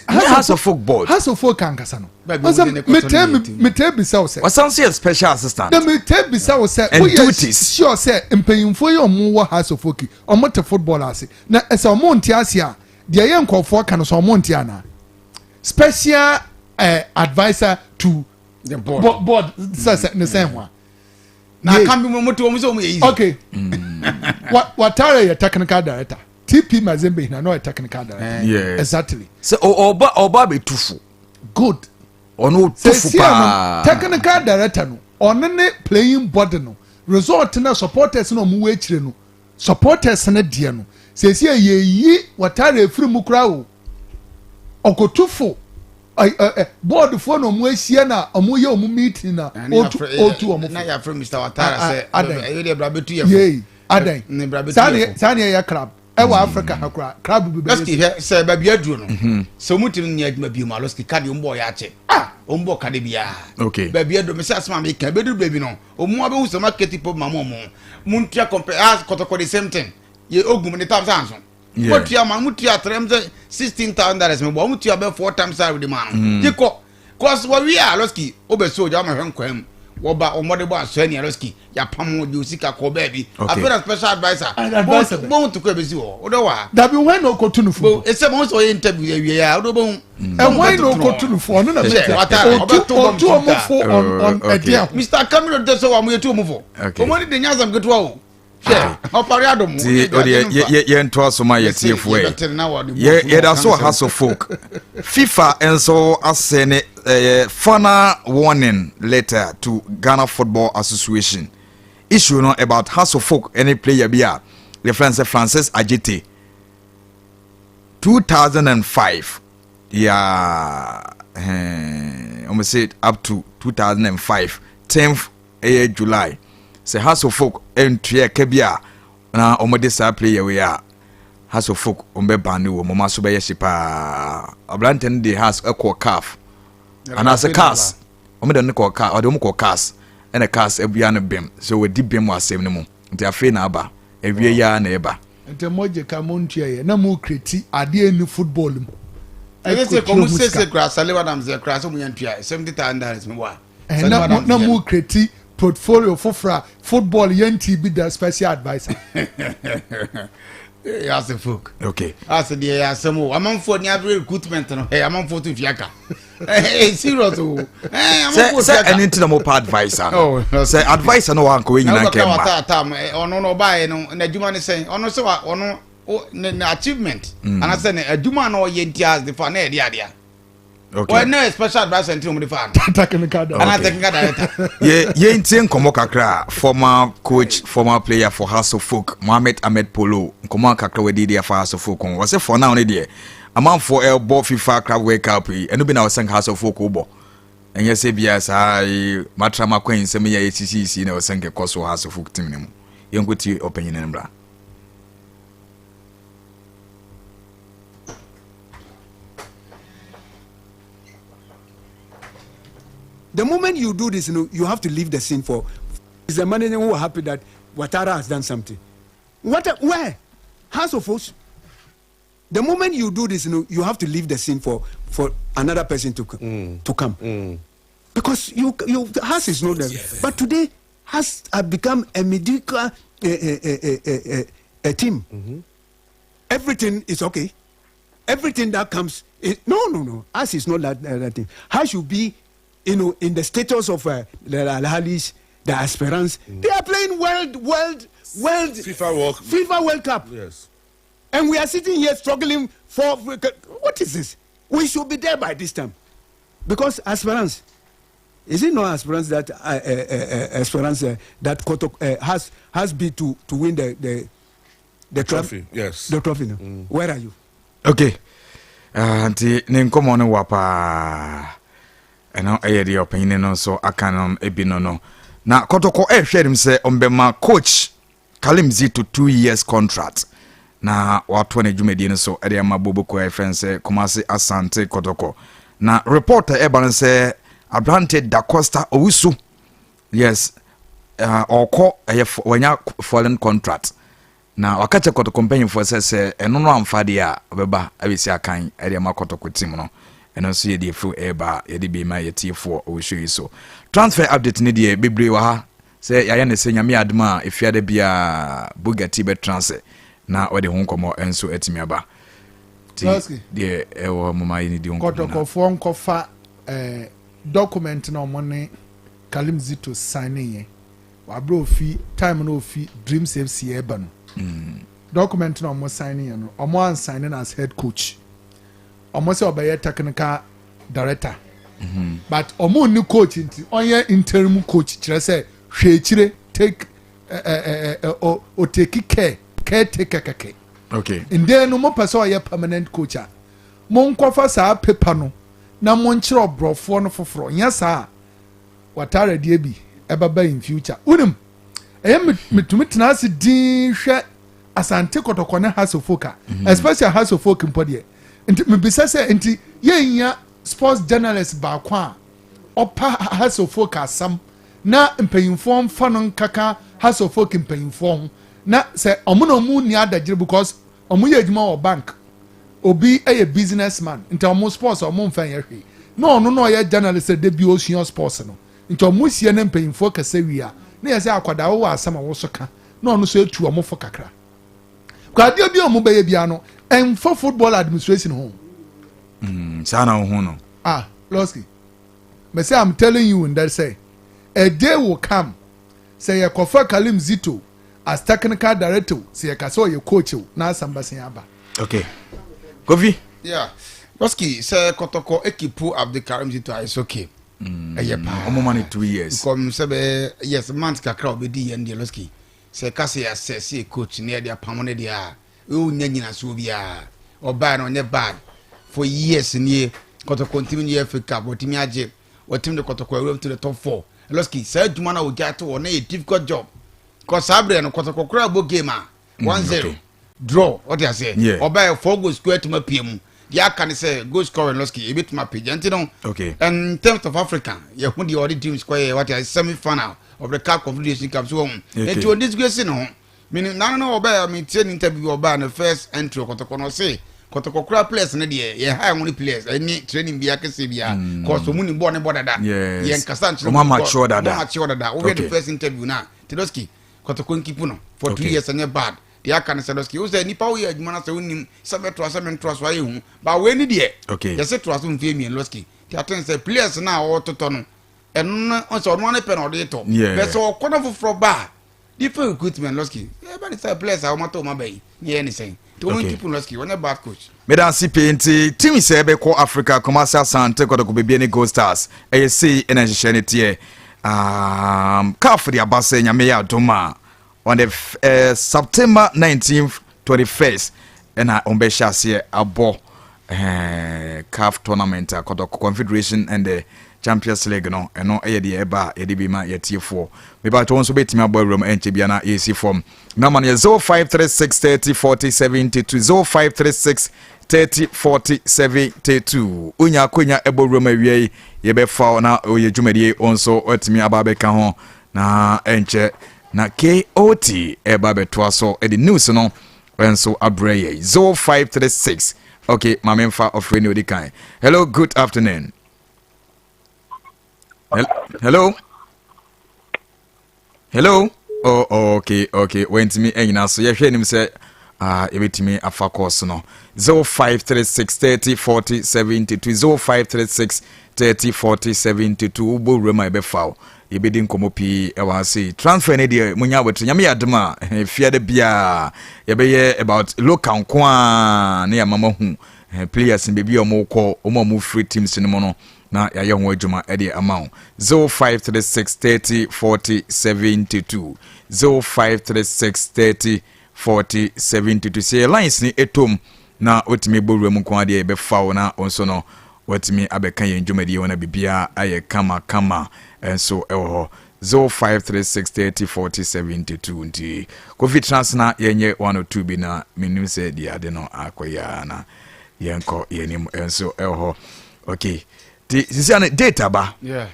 House of Folk board. House of Folk ankasa no. Me tell be say. Wasan say special assistant. Na me tell be say and duties. Sure say mpanyimfo ye omo House of Folk. Omo te football ase. Na esa omo nti ase a de ye nkofo kan so omo nti ana. Special advisor to the board. Say the same one. Na can be mo to omo so easy. Okay. What are your technical director? TP Mazembe na no a technical director. Yes. Exactly. So oba be tufu. Good. Ono tufu pa. Technical director no. Onene playing board no. Result na supporters no mu wechire no. Supporters na die no. Sesi ye watare efiri mu kra o. Okotufu. Board for no mu ehia na omu ye omu meeting na otu omu. Na ya from Mr. Watara say you dey brabetu ye. Ye. Adan. Sani ya club. Ewa Africa hakura club bi be. Loski say ba bia duro no. So mutim ni adwuma bi ma Loski card ombo ya che. Ombo card bia. Okay. Ba bia do me say asma me kan be do baby no. Omu abe hu so market pop ma mo. Muntia compare as kotoko the same thing. Ye ogum ni tam sanso. What you man mutia $16,000 me bo mutia be 4 times salary the man. Diko cause we are Loski obeso ja ma hwenkwam. Woba omode bo aso ani Loski ya pam di usika ko baby. I feel a special advisor. Bon to ko bezi wo. Odo wa. Da bi when no ko tunu fu. E se mo so interview ya ya odo bon. And why no ko tunu fu no na me. Otu omofo on edia. Mr. Camilo de so wa mo yetu omofo. Omode de nyazam geto wo. Ye nto so ma ye tiefo ye da so House of Folk. FIFA enso asene final warning letter to Ghana Football Association issue no about House of Folk any player bia reference Francis Ajete 2005 almost said up to 2005 10th July. Say House of Folk entry kebia na omode sa player we are House of Folk ombe banu wo mama so be yeshipa abranten de house ekọ calf and as a cars omede ne ko car ode ko cars and a cars ebia ne bem so we di bem wasem ne mu nti afi na aba ewie ya na eba nti moje ka montua ye na mu kreti ade ni football mu I say como se grassalewa na mze grass mu yantua $70,000 me wa na mu kreti portfolio for football yenti be the special advisor. As a folk. Okay. As the asamo among for the recruitment no hey among for to fiaka. Hey serious oh. Say anything more advisor. Oh, say advisor no wan ko we nyina kemba. Ono no buy no na adwuma ne say ono so ono achievement and I say adwuma no yenti as the for na e dia. Okay. Well, no special advisor until we fan. Technical director. Ye intien komo kakra former coach, former player for House of Folk, Mohamed Ahmed Polo. Komo kakra we did for House of Folk. Was it for now only there? A man for elbow FIFA crab wake up. And no be now sang House of Folk obo. And yes, ABS I matrama queen semi ACC no sang a course House of Folk team. Young good opinion in bra. The moment you do this, you have to leave the scene for. Is the manager who are happy that Watara has done something? Where? House of Folk. The moment you do this, you have to leave the scene for another person to come. Because House is not there. But today, House have become a mediocre a team. Everything is okay. Everything that comes, no. House is not that thing. House should be. In the status of the Al-Halis, the Esperance, they are playing world FIFA World Cup. Yes. And we are sitting here struggling for what is this? We should be there by this time. Because Esperance, is it not Esperance that Esperance that KOTOKO has been to win the trophy? Yes. The trophy. No? Where are you? Okay. Auntie, nenkomo no wapa. Eno the opinion no so akanon ebi no na KOTOKO hwere him say ombema coach Kalimzi to 2 years contract na wato na dwumadi no so ede amabobo ko friends Kumasi Asante KOTOKO na reporter eban say Abrante da Costa Owusu yes oko wanya fallen contract na wakache Kotoko mpanyimfo sɛ ɛno no amfa de a obeba abesi akan ɛde ma Kotoko team no ɛno nso yɛ de fu eba yɛ de bi ma yɛ tiefo o show so transfer update ne de bebre wa ha sɛ yɛayɛ ne sɛ nyame adoma efiade bia Bugatti be transfer na ɔde ho nkɔmɔ ɛnso atimi aba de ɛwɔ mama yi ne de ho Kotoko fo nkɔfa document na ɔmo ne Kalim Zito signing ye wabro fi time no fi Dreams FC eba no document na ɔmo signing ye no ɔmo an signing as head coach ɔmo sɛ ɔbɛyɛ technical director but ɔmo ni coach nti ɔyɛ interim coach kyerɛ sɛ hwɛ take o take care okay inde no mo pɛ sɛ ɔyɛ permanent coach a mo nkɔfa saa paper no na mo nkyerɛ ɔbrɔfoɔ no foforɔ nyɛ saa watara die bi ɛbɛba in future unim ɛyɛ metumi tena ase din hwɛ asante Kotoko ne House of Folk especially House of Folk mpɔdeɛ nti mebisa sɛ nti yɛnya sports journalist baako a ɔpa House of Folk asam na mpanyinfoɔ mfa no nkaka House of Folk mpanyinfoɔ ho na sɛ ɔmo na ɔmo ni adagyere because ɔmo yɛ adwuma wɔ bank obi ɛyɛ businessman nti ɔmo sports ɔmo mfa yɛ hwee na ɔno na ɔyɛ journalist de bi osua sports no nti ɔmo sie ne mpanyinfoɔ kɛse wia na yɛ sɛ akwadaa wɔ asam a wɔso ka na ɔno so etu ɔmo fo kakra kwadeɛ bi ɔmo bɛyɛ bia no ɛmfa football administration ho sana ho no Losky me say I'm telling you in that say a day will come say you kofa Kalim Zito as technical director say you kaso your coach na sambasin aba okay Kofi yeah Losky say Kotoko ekipu Kalim Zito is okay omo money 2 years come say yes months kakra obedi yende Losky say kase assess coach near their pamone dia o nyanyina so bia oba no nye bad for years near Kotoko continue Africa but me age what team the Kotoko room to the top 4 Losky said to mana oja to on a difficult job cause Sabre no Kotoko crab game 1-0 draw what you say oba 4 goals square to my PM ya can say goal scoring Losky a bit my page and okay and in terms of Africa you won the other team square what is semi final of the Cup Confederation Cup so on and to disgrace no meaning no oba me train interview oba the first entry Kotoko no say Kotoko crowd players na dey ye high money players any training bia kese bia cause omuni bo ne boda da ye nkasa nchiro o mature dada we the first interview na Losky Kotoko nkipu no for 2 years and bad they aka ne Losky o say nipa wo ye adwuma na say wonim sametro so aye hu ba we ni de ye say to aso mfie mi Losky ti aten say players na o toto no eno on so no na pe na o de to be so kono foforo ba different recruitment Losky e ba ni say players a o mato ma bai ni anything to keep Losky one bad coach medan CPNT team say be call Africa commercial Asante Kotoko be ne Gold Stars say in a hye tie CAF the abase nyame ya doma on the September 19th 21st and on be shase abo CAF tournament Kotoko Confederation and the Champions League no eno de eba ye de bi ma ye tiefo me ba to nso betimi abo awram enche bia na AC form na man ye 0536 30 40 72 0536 30 40 72 onya konya ebo awram awie ye be fa na oye dwumadie onso otimi aba be ka ho na enche na KOT eba beto so e the news no enso abreye 0536 okay mamemfa of radio di kan hello good afternoon. Hello. Oh, okay. Went to me and so you hear him say you me afa course no 0536 30 40 72 0536 30 40 72 ubo rema be foul you be din komo pi e wa say transfer ne de munya wetri nyame yadema fia de bia ye be ye about local kwa na ya mama hu players be bi o mo call o mo free teams ni mo no na ya ho adwuma e de amount 0536 30 40 72 0536 30 40 72 say lines ni etom na otimi bowura mu kwa de be fawo na onso no watimi abeka yen dwumadi wona bibia aye kama enso ewo 0536 30 40 72 nti Kofi trans na yenye 102 bi na menim se dia de no akoya na yenko yenim enso ewo okay this is data ba yeah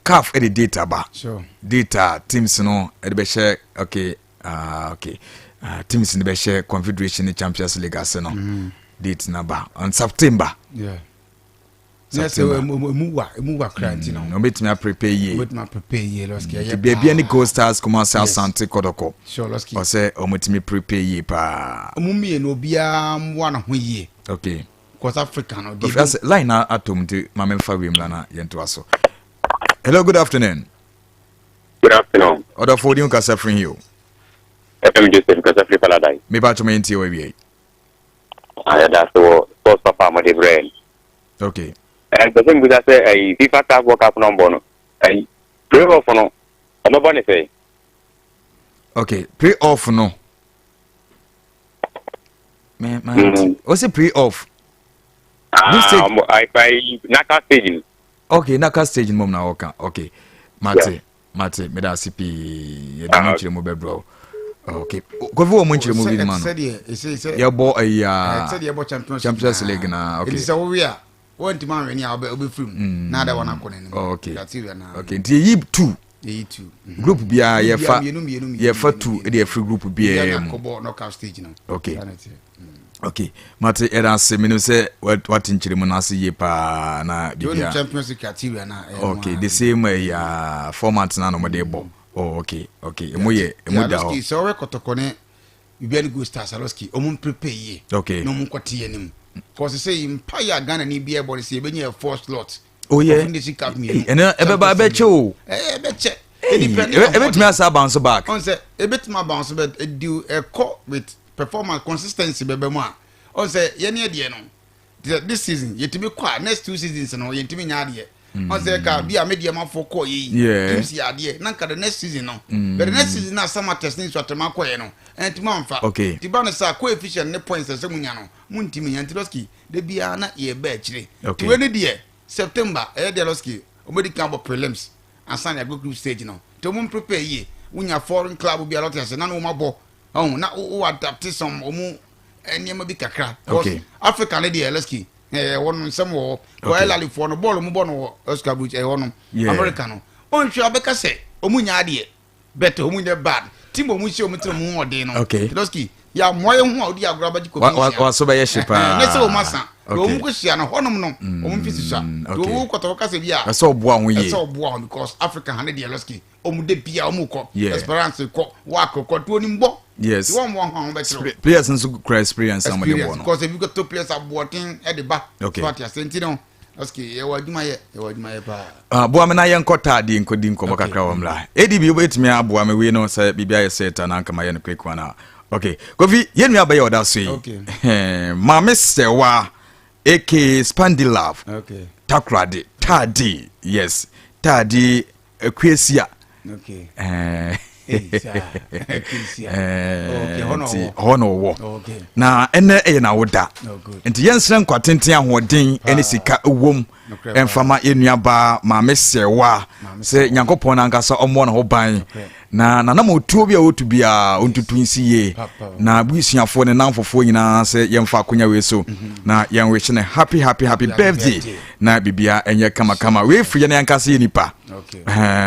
CAF data ba sure data teams no be share okay okay teams in the share Confederation Champions League as no date number on September. Yeah. Yes, move cranty no. No bet me prepare ye. Bet me prepare ye loski. To be any Gold Stars come on Asante KOTOKO. Sure loski. Or say me prepare ye pa. Mummy no bia one ho ye. Okay. Cause African no. Because line na atom to mama fa wim na yento aso. Hello, good afternoon. Good afternoon. Order for you kasa free you. FM Joseph kasa free paradise. Me ba to me nti we. That's the source of our brain. Okay. And the thing with that say a FIFA Cup World Cup number no. A play-off no. I'm not say. Okay, play-off no. Man, what's a play-off? I knockout stage. Okay, knockout stage mom na oka. Okay. Mate, me da CP ye da no chire mo bebro. Okay. Ko fi wo mo chire mo bi man. Say ya bo said ye bo Champions League na. Okay. It is we are. One to man when obe film. Na da wana kone. Okay. Okay. Nti yi 2. Yi 2. Group bia ye fa 2 e dey free group bia ya ko knockout stage no. Okay. Okay, Mate era se minu se what nchiri mu na se ye pa na bibia. Champions League criteria na. Okay, the same format na no mo dey bo. Oh, okay. Emu da ho. So we KOTOKO ne bibia ni Gold Stars Aloski omun prepare ye. Okay. No mun kwati anim. Cause say Empire Ghana ni bia body say benye 4 slot. Oh yeah. Ene ebeba beche o. Beche. Ebetimi asa bounce back. On say ebetimi bounce back do a call with performance consistency bebe mo a on say ye ne de no this season yetimi kwa next 2 seasons no yetimi nya de on say ka bia media ma for call ye teams ya de na ka the next season no but the next season na summer testing so atema kwa ye no entimi amfa ti ba no sa coefficient ne points se munya no muntimi nya ntiloski de bia na ye ba chire ti we ne de September de loski omedi kan bo prelims asan ya go group stage no to mun prepare ye unya foreign club bia lot ya na no mabo na o adapt some omu enema bi kakra because Africa le dey leski won some wo lali for no ball mu bo no Oscar Buch won America no on hwe abeka se omu nya ade better omu nya bad team omu hwe omu tire mu ode no leski ya moye hu odi agora ba jiko wa so ba ye shipa na se o masa omu ko hia no honom no omu fisi sha do KOTOKO ka se bia so oboa ho ye so oboa because Africa han dey leski omu de bia omu ko Esperance ko wa ko to ni mbo. Yes. You want better. Players and so experience some of the one. Because if you got 2 players are working at the back. Okay. What you saying, you know? Okay, you want my pa. Boa me na yen kota di nkodi nkomo kakra wamla. ADB obetimi aboa me we no say bibia ye set na nka ma ye no quick one. Okay. Kofi ye nua ba ye oda so yi. Okay. Mama sewa AK Spandilove. Okay. Takrade, Tadi. Yes. Tadi Kwesia. Okay. Hono wo na ene na woda enti yensre nkwatenten ahoden ene sika ewom emfama enua ba ma mesewa se nyankopon na nkasa omo na ho ban na motuo bia wotu bia ontutu nsiye na busuafo ne namfofo nyina se yemfa akonya we so na yenwe ne happy birthday na bibia enye kama we free na yankasa ye nipa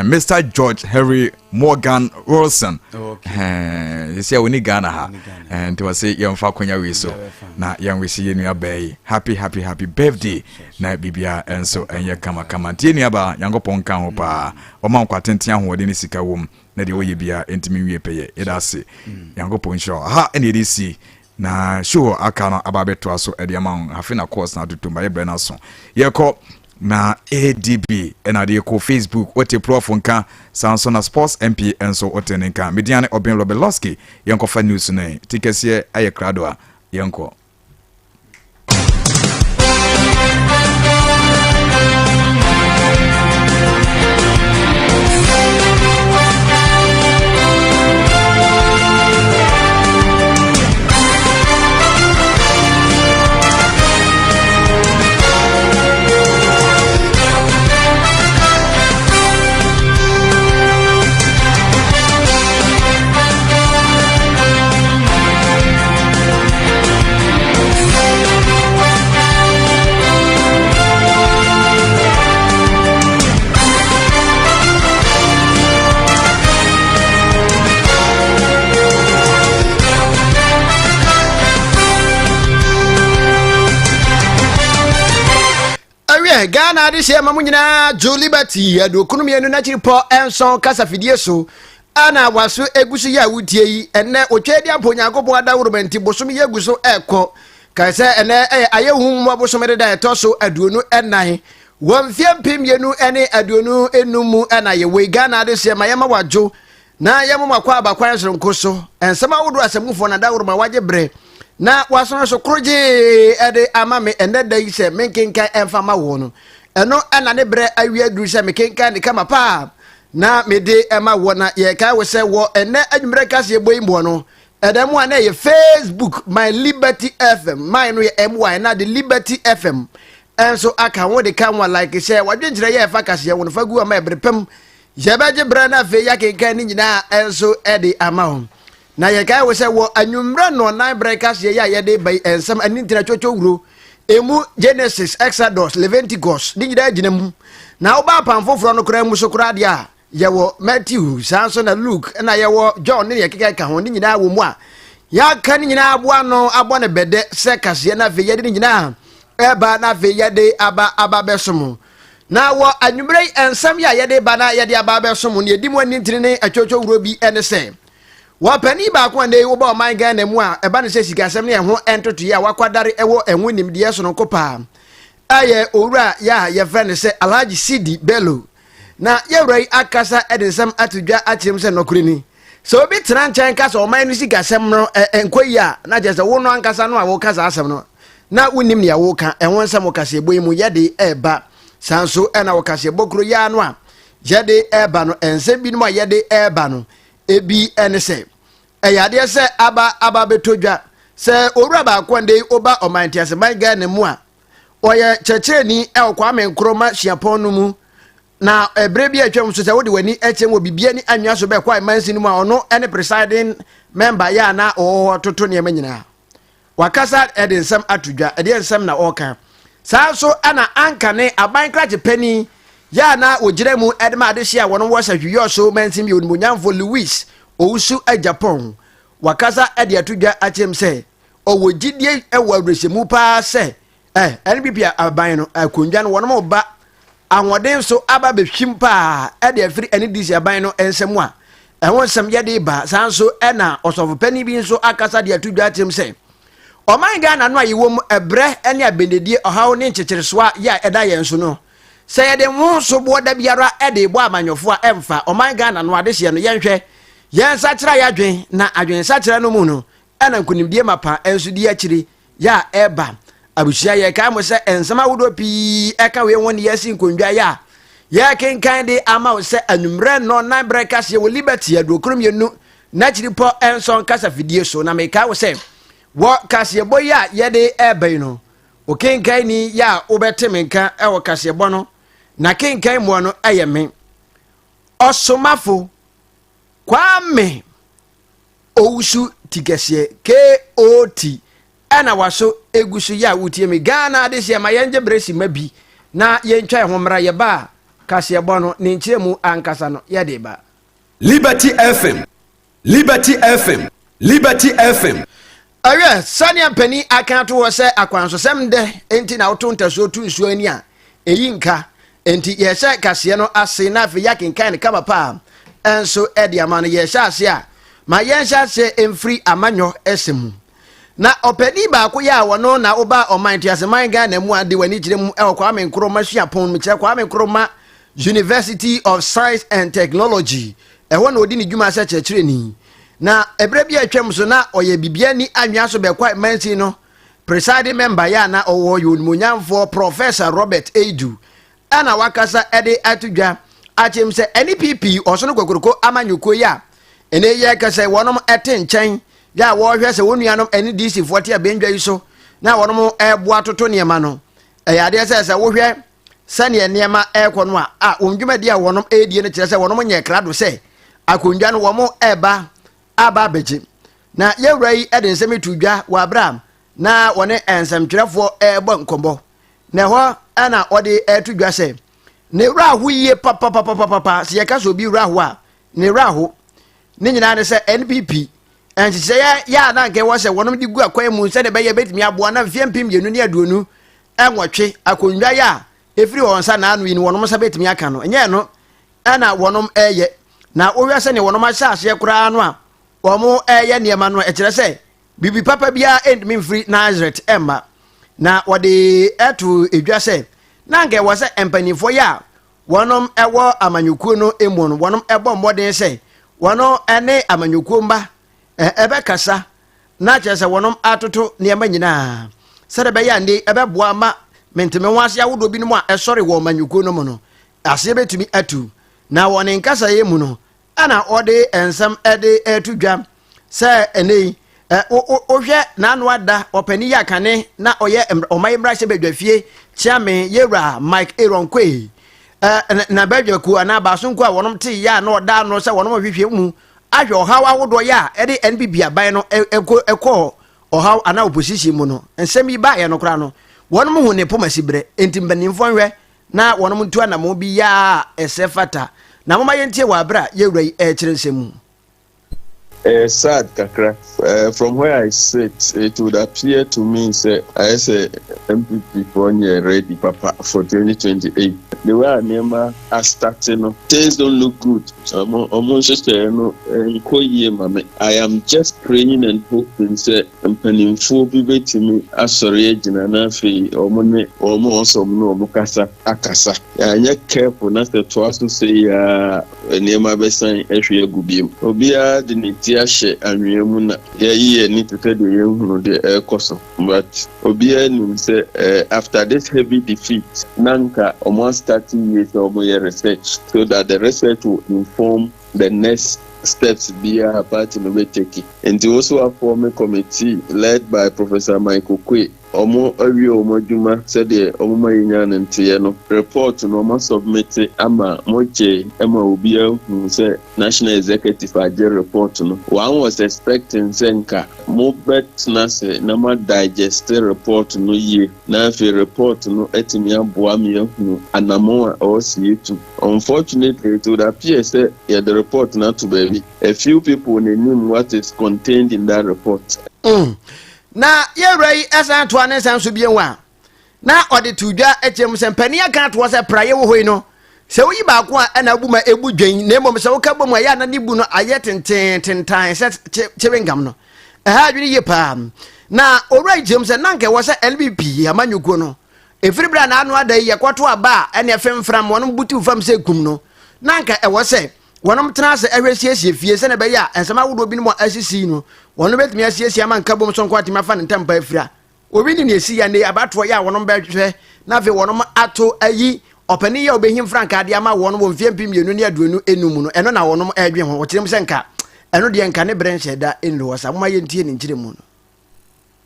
Mr. George Harry Morgan Wilson you see we ni Ghana ha and to say yemfa akonya we so na yenwe ye nua bai happy birthday na bibia enso enye kama tie nua ba nyankopon kan ho pa o man kwatenten ahoden sika wom na de oye bia entimi wie peye edase yankopon show ha ene de si na show aka no ababeto aso ede ma hafi na course na tutumba ye brena so yeko na ADB ena de ko Facebook wote prof nka sanso na sports MP enso wote nka mediane Oben Lobeloski yenko fa news no tikese aye krado a yenko Ghana de share mamunyina Jo Liberty adokunu mienu na chiripo enson kasa fidie so ana waso egusu ya wutie yi enne otwedi amponyankopon adawurumenti bosom yeguso ekọ kaise enne ayehum bosom de da etoso aduonu enan wonfiempim yenu ene aduonu enumu ana ye we Ghana de share mayema wajo na yemma kwa abakwan sonko so ensema wodo asemufo na dawuruma waje bre na wasono so kroje ede amame ende da yi se menkenka emfama wo no eno ana ne bre awia duru se menkenka ne kama pa na mede ema wo na ye kai wo se wo ene adwumre kase ye boyi mo no edemu ana ye Facebook my Liberty FM my no ye my na the Liberty FM enso aka wo de kan wa like share wadwenjire ye fa kase ye wo no fagu ama ebrepem ye beje bre na fe ya kenka ni nyina enso ede ama ho na ye kai wo se wo anwumre no nan breakers ye ya ye de bai ensam anintina chocho wuro emu Genesis Exodus Leviticus ni nyida ginam na oba pamfoforo no kra mu so kra dia ye wo Matthew sanso na Luke na ye wo John ni ye keka ka ho ni nyida wo mu a ya ka ni nyida abo ano abo ne bede se kase na fe ye de ni nyida eba na fe ye de aba besom na wo anwumre ensam ya ye de ba na ye de aba besom ne edi mu anintini ne achocho wuro bi ene se wapani ba kwa ne wo ba man Ghana mu a eba ne se sikasem ne ho entoto ya wakwadare ewo enwo nimde so no kopa aye owura ya ye fe ne se Alhaji Sidi Bello na yewrai akasa edensam atudwa achim se nokuri ni so obi tran chan kasa o man no sikasem no enkoyi a na je se wo no ankasa no a wo kasa asem no na wonim ne ya wo ka enwo nsam kasa eboyi mu yede eba sanso ena wo kasa bokro ya no a yede eba no ense bi no a yede eba no ebi ene se eyade se aba betodwa se owura ba kwande oba omanti ase ban Ghana mu a oye checheni kwa menkroma hyiapon no mu na ebre bi atwam so se wode wani echen wo bibia ni anwa so be kwa mansin mu a ono ene presiding member ya na o toto ne manyina wakasa edensam atudwa edensam na oka sanso ana ankane aban krache pani ya na ogiremu edma adehia wono wo sahwiyo so mansin bi onimonyamfo Louis ousu a Japan wakasa ade atudwa achem se owo gidie ewo awresemu pa se NPP aban no akondwa no wono ba anwoden so aba behwim pa ade afiri ene disi aban no ensemu a ehon sem yede ba sanso ena osofu pani bi nso akasa de atudwa achem se oman Ghana no ayiwom ebre ene abendedie ohaw ne nchecheresoa ya eda yenso no se yede mu so bo da biara ede bo amanyofo a emfa oman Ghana no adehye no yenhwe yen sachira ya dwen na adwen sachira no mu no ana nkunimdie mapa enso di akiri ya eba abushia ye ka mo se ensama wodo pi eka we won yesi nkondwa ya kenkan de ama se anumre no na breakers ye wo Liberty adokrum yenu na chiri po enson kasa fidie so na me ka wo se wo kase bo ye de eba no o kenkan ni ya obetemenka e wo kase bo no na kenkan mo no ayeme osomafo Kwame Ousu Tigese KOT ana waso egusu ya wutie me Ghana de se ma yenje bresi mabi na yentwa homra ye ba kase bono ne nkyeremu ankasa no ye de ba Liberty FM Liberty FM Liberty FM aye sania pani akanto wo se akwanso semde enti na woto ntaso tu nsuo ani a eyinka enti ye se kase no ase na fe yakenkan ne kama pa enso edi amano ye hyase a ma ye hyase emfri amanyo esemu na opani ba ko ya wono na oba omanti aseman Ghana mu ade wani girem kwa menkroma hyiapon me kire kwa menkroma University of Science and Technology eho na odi ni dwuma se kire ni na ebre bia atwam so na oye bibia ni anwa so be kwa mansi no presiding member ya na owo yonmonyamfo Professor Robert Edu ana wakasa ede atudwa achem se NPP osono kwakuroko amanyuko ya ene ye kase wonom ete nchen ya wo hwe se wonuanom ene DC forte abendwa yi so na wonom ebo atoto niema no eyade se wo hwe sane niema ekono a ondwuma dia wonom edie ne kire se wonom nye krado se akondwa no womo eba aba beji na yewrai ede nsem tudwa wa Abraham na wone ensamtwerefo ebo nkombo na ho ana ode etudwa se ne rahu ye papa se yeka so bi rahu a ne rahu ne nyina ne se NPP enche se ya na nke wo se wonom di gu akwan mu se de be ye betimi aboa na mfie mpim yenu ne aduonu enwotwe akonnwa ya efiri wɔn nsa na anu yi wɔnom nsa betumi aka no ɛnyɛ no ɛna wɔnom ɛyɛ na wɔhwɛ sɛ ne wɔnom ahyɛ aseɛ koraa no a wɔn ɛyɛ nneɛma no ɛkyerɛ sɛ bibi papa biara ɛntumi mfiri Nazareth ɛmma na wɔde ɛto edwa sɛ na nka ɛwɔ sɛ mpanimfoɔ yɛ a wɔnom ɛwɔ amanyɔkuo no emu no wɔnom ɛbɔ mmɔden sɛ wɔno ɛne amanyɔkuo mba ɛbɛkasa na kyerɛ sɛ wɔnom atoto nneɛma nyinaa sɛde bɛyɛ ande ɛbɛboa ma menteme ho ase ahodoɔ bi no mu a ɛsɔre wɔ amanyɔkuo no mu no aseɛ bɛtumi atu na wɔne nkasa yɛ mu no ana ɔde nsɛm ɛde ɛto dwa sɛ ɛnɛ wohwɛ n'ano ada ɔpani yɛ akane na ɔyɛ ɔmayɛ mmarahyɛ badwafie kyame yɛwura Mike Aaron Kwe na badwaku anaa baasonko a wɔnom te yɛ a na ɔda no sɛ wɔnom hwehwɛ mu ahwɛ ɔhaw ahodoɔ yɛ a ɛde NPP aban no ɛkɔ ɔhaw anaa opposition mu no nsɛm yi baayɛ no koraa no wɔnom hu ne pomasi berɛ enti mpanimfoɔ nhwɛ na wɔnom ntu anamo bi yɛ a ɛsɛ fata na moma yɛntie wɔ abere a yɛwura yi ɛkyerɛ nsɛm mu. Sad kakra. From where I sit, it would appear to me say I say MPP for ready, Papa, for 2028. The way I remember are starting, things don't look good. I am just praying and hoping say mpanimfo bi betimi asori agina na fe omone omo no omukasa akasa. Anya careful na say to aso say nneema besan ehwe agubiem. Obia de niti ahye anwemu na ye ni tete de yehunu de ekoso. But obia nim say after this heavy defeat nanka almost 30 years of research so that the research will inform the next steps be a party no be taking. And they also form a committee led by Professor Michael Kwe. Omo awie omo dwuma said the omo mayinya ntie no report no omo submit ama moche ema obi ahu say national executive agye report no one was expecting senka mo bet na say na ma digest report no ye na fi report no etimi aboa me ahu anamo a osietu. Unfortunately it would appear say the report na to baby a few people knew what is contained in that report. Na yɛwura ɛsan to ane san so bien wa na ɔde tudwa ɛkyɛm sɛ mpani aka to sɛ praye wo hoi no sɛ woyi baako a ɛna abu ma ebu dwen na mmom sɛ woka bom a yɛ na ne bu no ayɛ tentan sɛ kyewengam no ɛha adwene yɛ paa na owura gyem sɛ nanka wɔ sɛ LBP amanyuko no efiri bra na anu ada yɛ kɔto aba ɛna ɛfemfram wɔn butu fam sɛ kum no nanka ɛwɔ sɛ wɔnom tena sɛ ɛhwɛsiesie fie sɛ na bɛyɛ a nsɛm ahodoɔ bi no mu asisi no wɔno bɛtumi asiesie ama nka bom so nko atimi afa ne ntampa afira obi ni esi ya ne abatoɔ yɛ a wɔnom bɛhwɛ na afei wɔnom ato ayi ɔpani yɛ obɛhim franka de ama wɔnom wɔ mfie mpem mienu ne aduonu enum no ɛno na wɔnom ɛdwen ho wɔkyerɛm sɛ nka ɛno deɛ nka ne brɛ nhyɛ da ɛnlo wɔ sa moma yɛntie ne nkyerɛ mu no.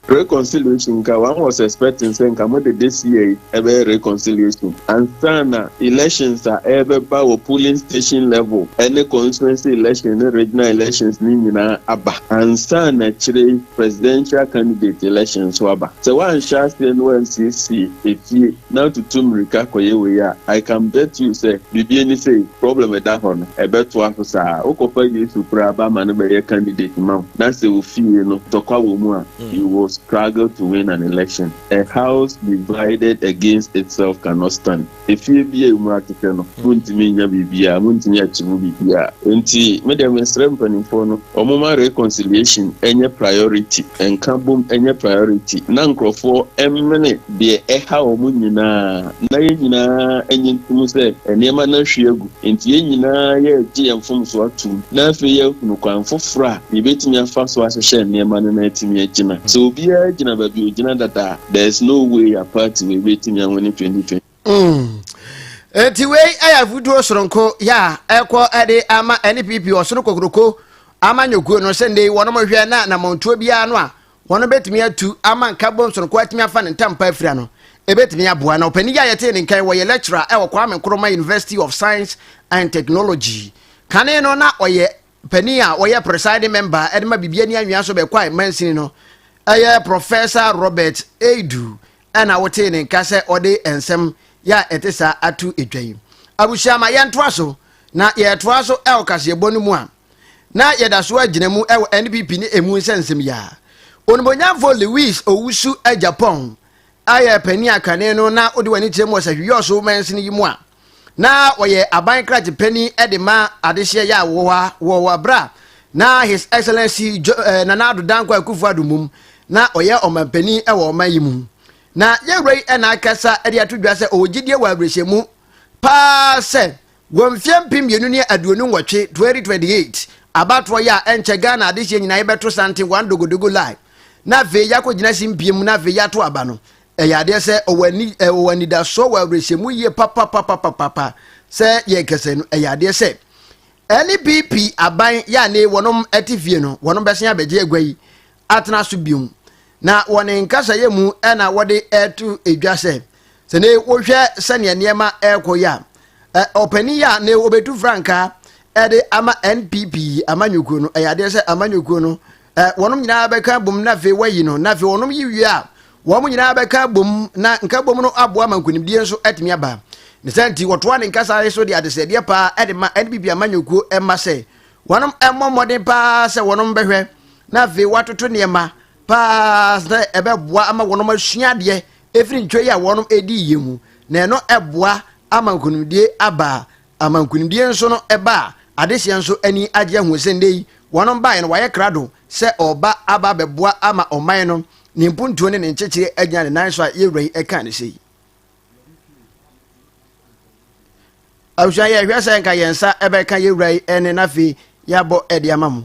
Reconciliation, one was expecting saying come this year ever reconciliation. And sana elections are ever by polling station level. Any constituency election, any regional elections ni na aba. And sana actually presidential candidate elections waba. So one shall say no NCC if you now to tumrika koye I can bet you say bibi say problem with that one. I bet to after okopa yesu praba man be candidate man. That's the feel no tokwa wo you will struggle to win an election. A house divided against itself cannot stand. If you be a marketer, no, Muntiminya Bibia, Muntinia Chibubia, Unti, Madam Strengthening for no, Omoma reconciliation, any priority, and Kabum, any priority. Nankro for eminent be a how munina, Nayina, any Muse, and Yamana Shiagu, Intiana, ye, and from Swatu, Nafia, Nukan for Fra, you bet me a fast was a shame near Manana. So be a Jina Babu Jina that there's no way a party will wait in 2020. Anyway, I have Vudo Soronko, ya, Equa Ade Ama, any people or Soroko, Ama Yoko, no Sunday, one of my Viana, and Montubianoa, one bet me to Ama Cabons on quite me a fan and Tampa Friano. A bet me a buano, Penia attending Kaiway lecturer, our Kwame Nkrumah University of Science and Technology. Caneno na or ye Penia or ye presiding member, Edma Bibiania, you also be quite mentioning. Professor Robert Edu and our training Kase Ode and some ya etesa atu edwai abushama ya ntwaso na ya twaso elkase bonumua na ya daso aginemu NPP ni emu nsensem ya onibonyamfo Lewis Owusu a Japan ayɛ pani akane no na odi wani kyerɛ mu sɛ hwiyɔ so mansi no yi mu a na wɔyɛ aban krati pani de ma adehye ya wɔwɔ bra na his excellency Nana Addo Dankwa Akufo-Addo mum na ɔyɛ ɔmampani wɔ ɔman yi mu na yɛwura ɛna akasa de ato dwa sɛ ɔgyidie wɔ abrɛhyɛmu paa sɛ wɔmfie mpem mmienu ne aduonu nwɔtwe 2028 abatoɔ yɛ a ɛnkyɛ Ghana adehye nyinaa yɛbɛto sante one dogodogo line na afei yɛakɔgyina simpiem na afei yɛato aba no ɛyɛ adeɛ sɛ ɔwɔ anidasoɔ wɔ abrɛhyɛmu yie papapapapapa sɛ yɛnkɛsɛ no ɛyɛ adeɛ sɛ NPP aban yɛ ne wɔnom ɛte fie no wɔnom bɛsen abɛgye agua yi atena so biom na wɔne nkasa yɛ mu ɛna wɔde ɛto edwa sɛ ne wohwɛ sɛnea nneɛma ɛkɔ yɛ a ɔpani yɛ ne wɔbɛtu frankaa ɛde ama NPP amanyɔkuo no ɛyɛ adeɛ sɛ amanyɔkuo no wɔnom nyinaa bɛka bom na afei wayi no na afei wɔnom yi wie a wɔn nyinaa bɛka bom na nka bom no aboa ma nkonimdie nso ɛtumi aba ne sɛnti wɔtoa ne nkasa so de adesɛdeɛ paa ɛde ma NPP amanyɔkuo ɛma sɛ wɔnom ɛmmɔ mmɔden paa sɛ wɔnom bɛhwɛ na afei watoto nneɛma paa sɛ ɛbɛboa ama wɔnom asua adeɛ ɛfiri ntwa yi a wɔnom ɛdi yie mu na ɛno ɛboa ama nkonimdie aba ama nkonimdie nso no ɛba adehyɛ nso ani agye ho sɛ ndɛ yi wɔnom baeɛ no wɔayɛ krado sɛ ɔba aba bɛboa ama ɔman no ne mpuntuo ne ne nkyɛkyerɛ agya ne nan so a yɛwura yi ɛka ne sɛ yi abusua yɛhwɛ sɛ nka yɛnsa ɛbɛka yɛwura yi ɛne nafe yɛabɔ ɛde ama mu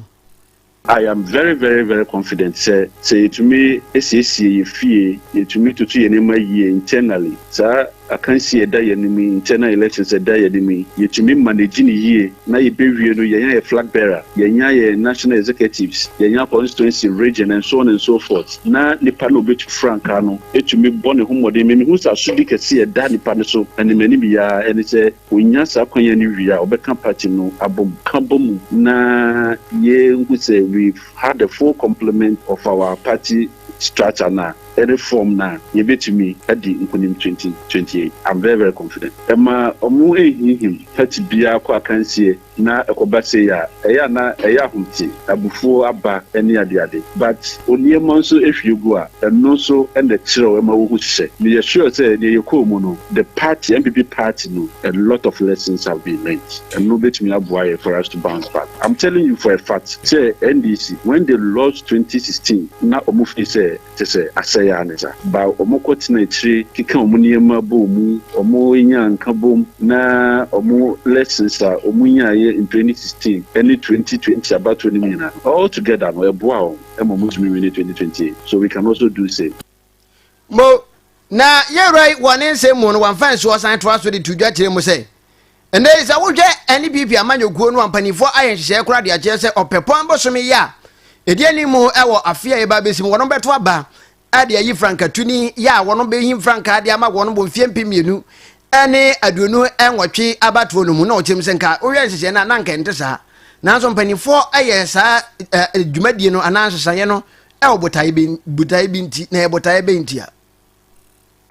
I am very, very, very confident. Say to me, SAC, fee, to me to see any year internally. Sir, I can't see a day enemy, internal elections a day enemy. Yet to me managing a year, now you be a flag bearer, yanya national executives, yanya constituency region, and so on and so forth. Now, Nipano bit Francano, it to me born a homo, they mean who's a sudic see a daddy panaso, and the many be and it's a Winyasa Koyanivia, or Beckham Patino, Abum Kabum, na ye who say we've had the full complement of our party structure now. Any form now, you bet to me at the Nkunim 2028. I'm very, very confident. Emma Omu him, Petty Bia Kwakansi, na Ekobasea, Ayana, Ayahunti, Abufu Abba, any other day. But only a month if you go, and no so, and the children, Emma would say, me assure say, the Yokomono, the party, MPP party, no, a lot of lessons have been learned. And no bet me up wire for us to bounce back. I'm telling you for a fact, say NDC, when they lost 2016, now Omufi say, I say, ba omoko tina chiri kika omuniema bomu omo nya nkabom na omo lessons a omunya ye in 2016 and 2020 about 20 million all together no eboa emo mutumi win 2028 so we can also do same mo na ye right one nsem mo no wan fan so san to aso de tudwa kire mo say ende is a wodwe NPP amanyoguo no ampanifo ayenhye kura de akye se opepon bosomi ya ediani mu ewo afia e ba besim wono beto aba ade ayi frankatuni ya wono be him franka ade ama wono bo mfie mpemienu ene aduonu enwotwe abato no mu na ochem senka oye nhye na nanka ntesa nanso mpanifo aye sa dwumadie no anansesa no e botai bi nti na e botai be ntia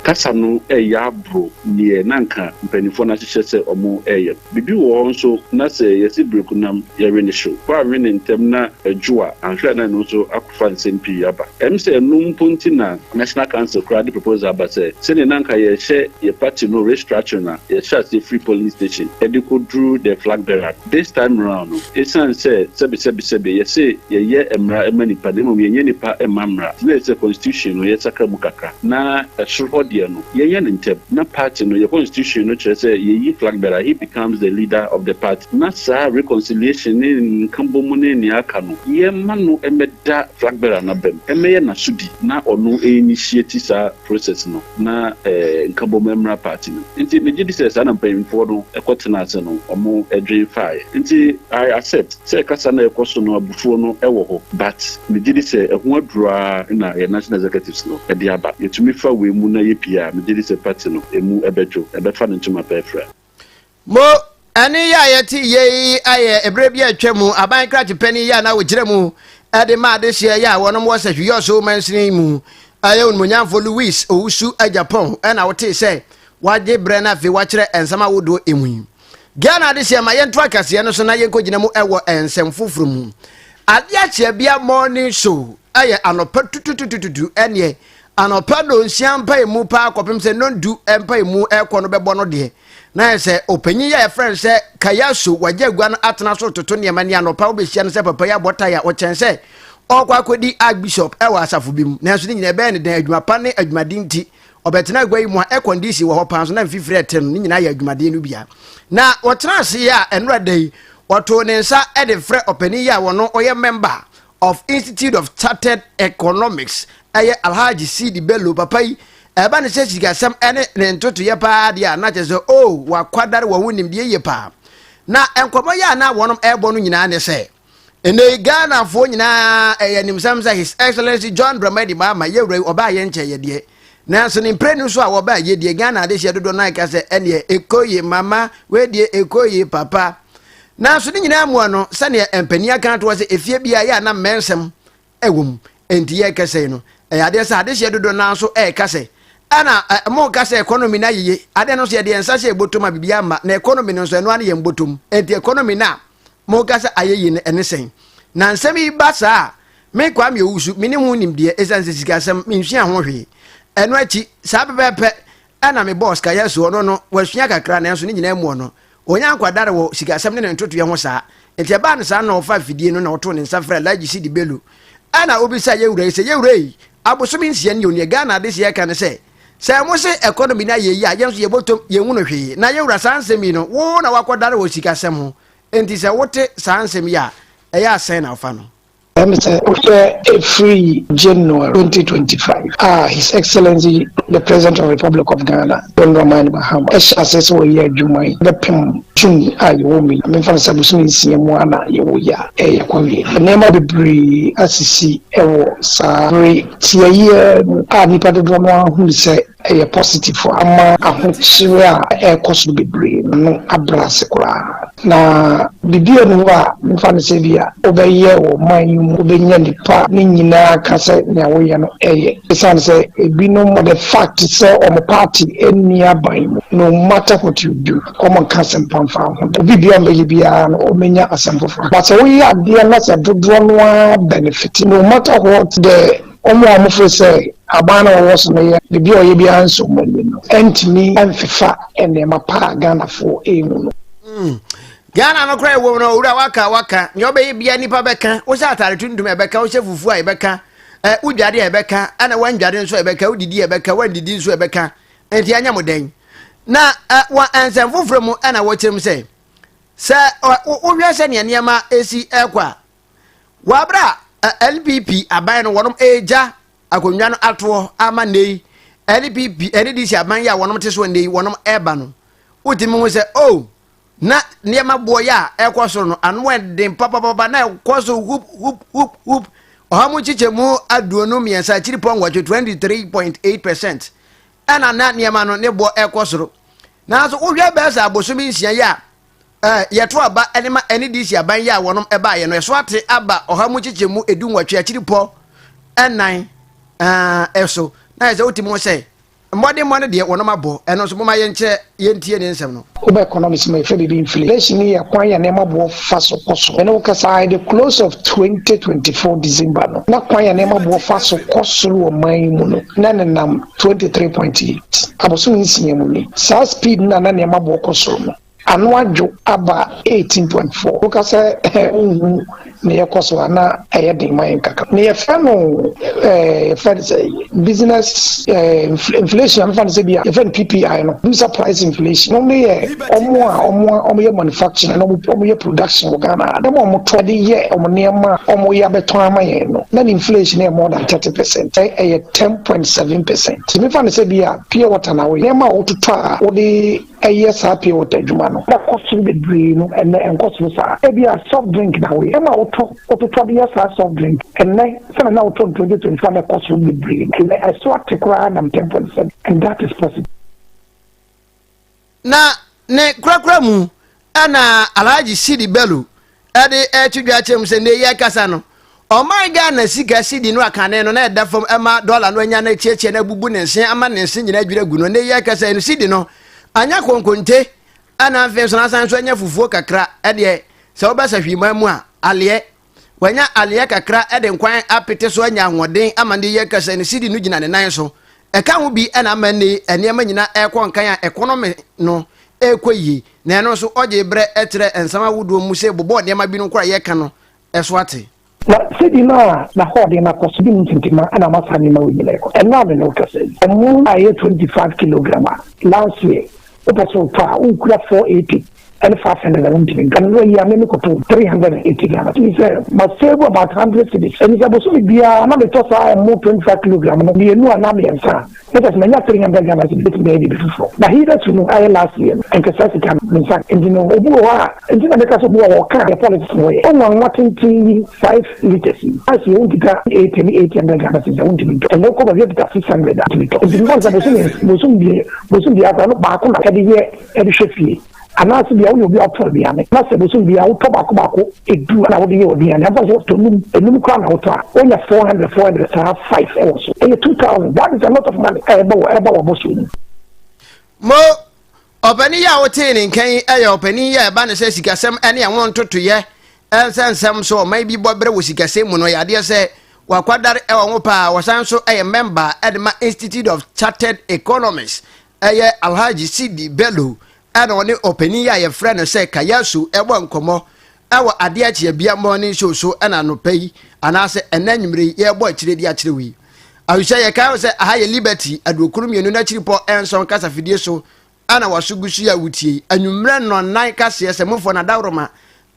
kasa no ya bro ne nanka mpanifo na hyehyɛ sɛ ɔmo ɛyɛ bibi wɔ nso na sɛ yɛsi brekunam yɛre ne show kwa we ne ntem na adwoa anhwɛ na no so akofa nsɛm pii aba ɛm sɛ no mponti na national council crowd proposal aba sɛ ne nanka yɛhyɛ yɛ party no restructure na yɛhyɛ sɛ free polling station ɛde ko drew the flag bearer this time around no esan sɛ sɛbe yɛsɛ yɛyɛ emra emanipa de mo yɛnyɛ nipa emamra na yɛsɛ constitution no yɛsaka mu kakra na ɛsoro no yenye nteb na party no your constitution no chere say ye flag bearer he becomes the leader of the party na sa reconciliation in kambomu ne ni aka no ye ma no emeda flag bearer na bem emeye na sudi na ono initiate sa process no na kambomu emra party no nti me gidi say na mpanyimfo no ekotena ase no omo edwin fire nti I accept say kasa na ekoso no abufuo no ewo ho but me gidi say eho adura na national executives no e dia ba yetumi fa we mu na pia me did say party no emu ebejo ebefa no ntuma pefra mo ani ya yeti ye aye ebre bia twemu aban kra pani ya na wogire mu ade ma de hye ya wonom wo sahwe so mansini mu aye onmonyamfo Louis owusu a Japan na wote say waje bre na fe wakire ensama wodo emu Ghana de hye ma yento akase no so na yenkogina mu ewo ensem foforo mu ade a hye bia morning show aye anopa tututututu ene anopado nsiampa emu pa akopem se no du empa emu ekọ no bebo no de na se opanyi ya friend se kayaso wajagua no atena so toto ne mani anopa obehia no se papa ya bota ya o chense okwa kodi archbishop e wa asafo bim na so ni nyina be ne dan adwuma pa ne adwumadin ti obetena agwa yi mu a ekondisi wo ho pan so na mfifire tem ni nyina ya adwumadin no bia na wotena se ya enra dai wato ne nsa e de frɛ opanyi ya wono oye member of Institute of Chartered Economics aye Alhaji Sidi Bello papai eba ne se sigasam ene ne ntoto ye pa dia na chezo wa kwadare wo wunim de ye pa na enkomo ya na wonom ebo no nyina ne se ene Ghana fo nyina eyanim samsa His Excellency John Dramani Mahama yewre oba ye nche ye de na so ne prenu so a wo ba ye de Ghana de hye dodo na ka se ene ekoye mama we de ekoye papa na so ni nyina mu no sane empania kan to se efie bia ya na mensem ewum enti ye kase no ade sa ade hye dodo na so kase ana mo kase economy na yeye ade no so ye de ensa hye botom abibia ma na economy no so eno ane ye botom enti economy na mo kase ayeye ne ene sen na nsem yi ba sa me kwa me wusu me ne hu nim de esanse sikasem me nhia ho hwe eno achi sa bebepe ana me boss ka yeso no wasua kakra na enso ni nyina mu no onya kwadare wo sikasem ne ntoto ye ho saa enti ba ne saa na ofa fidie no na oto ne nsafra laji Sidi Bello ana obisa yewure se yewure abosomi nsia ne oni Ghana de se ka ne se mo se economy na ye yi a yenso ye botom ye hu no hwe na yewura sansemi no wo na wakwadare wo sikasem ho enti se wote sansemi ya eya asen na ofa no free January 2025. His Excellency the President of the Republic of Ghana, John Dramani Mahama, assess where you Jumai, the Pim Jun Ayomi, I mean for Sabusun Siamwana, Yoya, the name of the Bree, Assisi, Ewo, Sari, Tia, Nipa de Drama, who say a positive for Ama, Ahunchira, a cost to be brave, no Abrasekura. Na Bidia Nua, Fanasavia, Obey or mine. Ubenya pa ni nyina kase na wo ye no esan say ebi no more the fact say on party any aban no matter what you do come kase pamfa ho obi bia mbeli bia no omenya asamfo but so we are there na say dodo no benefit no matter what the omo say abana wo so no ye the bia ye bia nso mo no entimi amfifa enema pa Ghana fo emu no Ghana no cry wo no ura waka nyo be bia nipa beka wo sha atare tundum ebeka wo shefufu a ebeka udwade ebeka ana wandwade nso ebeka udidi ebeka wandidi nso ebeka enti anya moden na wa ansem fufure mu ana wo kyerem se wo hwese ne niam esi ekwa wa bra LPP aban no wonom eja akonwa no ato ama nei LPP NDC aban ya wonom teso nei wonom eba no utimi ho se na niema boya ekwoso no anwe den papa na ekwoso whoop ohamu chichemu aduonu miensa chiri pongwa 23.8% ana na niema no ne bo ekwoso na so uhwe besa abosomi nsia ya yeto aba enema NDC aban ya wonom eba ye no eso ate aba ohamu chichemu edunwatwe chiri po enan eso na eze utimo se mbode de wonom abo eno so moma yenche yentie ne nsem no oba economics may fe be inflation ya kwan ya nema bo faso koso eno ka sai the close of 2024 December no na kwan ya nema bo faso koso wo man mu no na nam 23.8 aboso nsi mu ni sa speed na nema bo koso no anwajo aba 18.4 oka say ne yakoso na ayede man kaka ne yafa no business inflation fan say bia yafa PPI no business price inflation no me omo ye manufacturing no omo ye production wo Ghana dem omo to de ye omo nema omo ya beton amaye no na inflation e more than 30% 10.7% me fan say bia pure water na we nema otuta wo de yes happy water juma no da cost be green no and cost sa e bia soft drink na we ema auto yes soft drink and say na auto 2025 cost be green and I saw to cry am 10%, and that is possible na ne krakra mu ana Alhaji Sidi Bello ade etudwa chem se ne ye kasa no o my Ghana sika Sidi no akane no na da fam ema dollar no anya na chiechie na bubu ne nsen ama ne nsen nyina adwira gu no ne ye kasa no Sidi no anya konkonte ana mfe so na san so anya fufuo kakra ade se obasa hwima mu a ale wanya aliya kakra ede nkwan apete so anya ahoden amande ye kasa ne sidi no gina ne nan so eka ho bi na amane enema nyina ekọ nkan a economy no ekoyi na eno so oje bre etre ensama wudo mu se bobo de ma bi no kora ye ka no eso ate na sidi na hode na kosubi ntintima ana masani ma wiyele ko enna me no kasa emu aye 25 kg last year opeso pa ukura 480 and 570 can we are many 380 Ghana. He said, must save about 100 cities. And he said, so be a number to say more 25 kilograms. And we know an army and sir. Let us many 300 Ghana to be made before. Now he does know I last year and Kasasi can in fact and you know and you know because of war car the politics way. Oh no, what in 5 liters. As you won't get 800 Ghana is the only and no cover get 600 to be told. The ones that was be back on every year every shift. Anasi bia wo bi opor bia me na se boso bia wo to bako edu na wo de ye odi an aba so to num kwa na wo to onya 400 to have 5 also 2000 that is a lot of money eba wo boso mo opani ya wo tin nkan eya opani ya eba ne se sikasem ene ya won toto ye ensensem so mai bi bobre wo sikasem mu no ya de se wakwadare ewo wo pa wasan so eye member edma Institute of Chartered Economists eye Alhaji Sidi Bello and on the opening ya friend and say Kayasu, a one como, our adiachi bia morning so and I no pay, and I say an enemy, yeah, boy, chili actually. I will say a cow say a higher liberty, and will come you naturally poor and some casa fidioso, and I was sugusia with ye, and you ran on 9 cassias and move for an adoroma,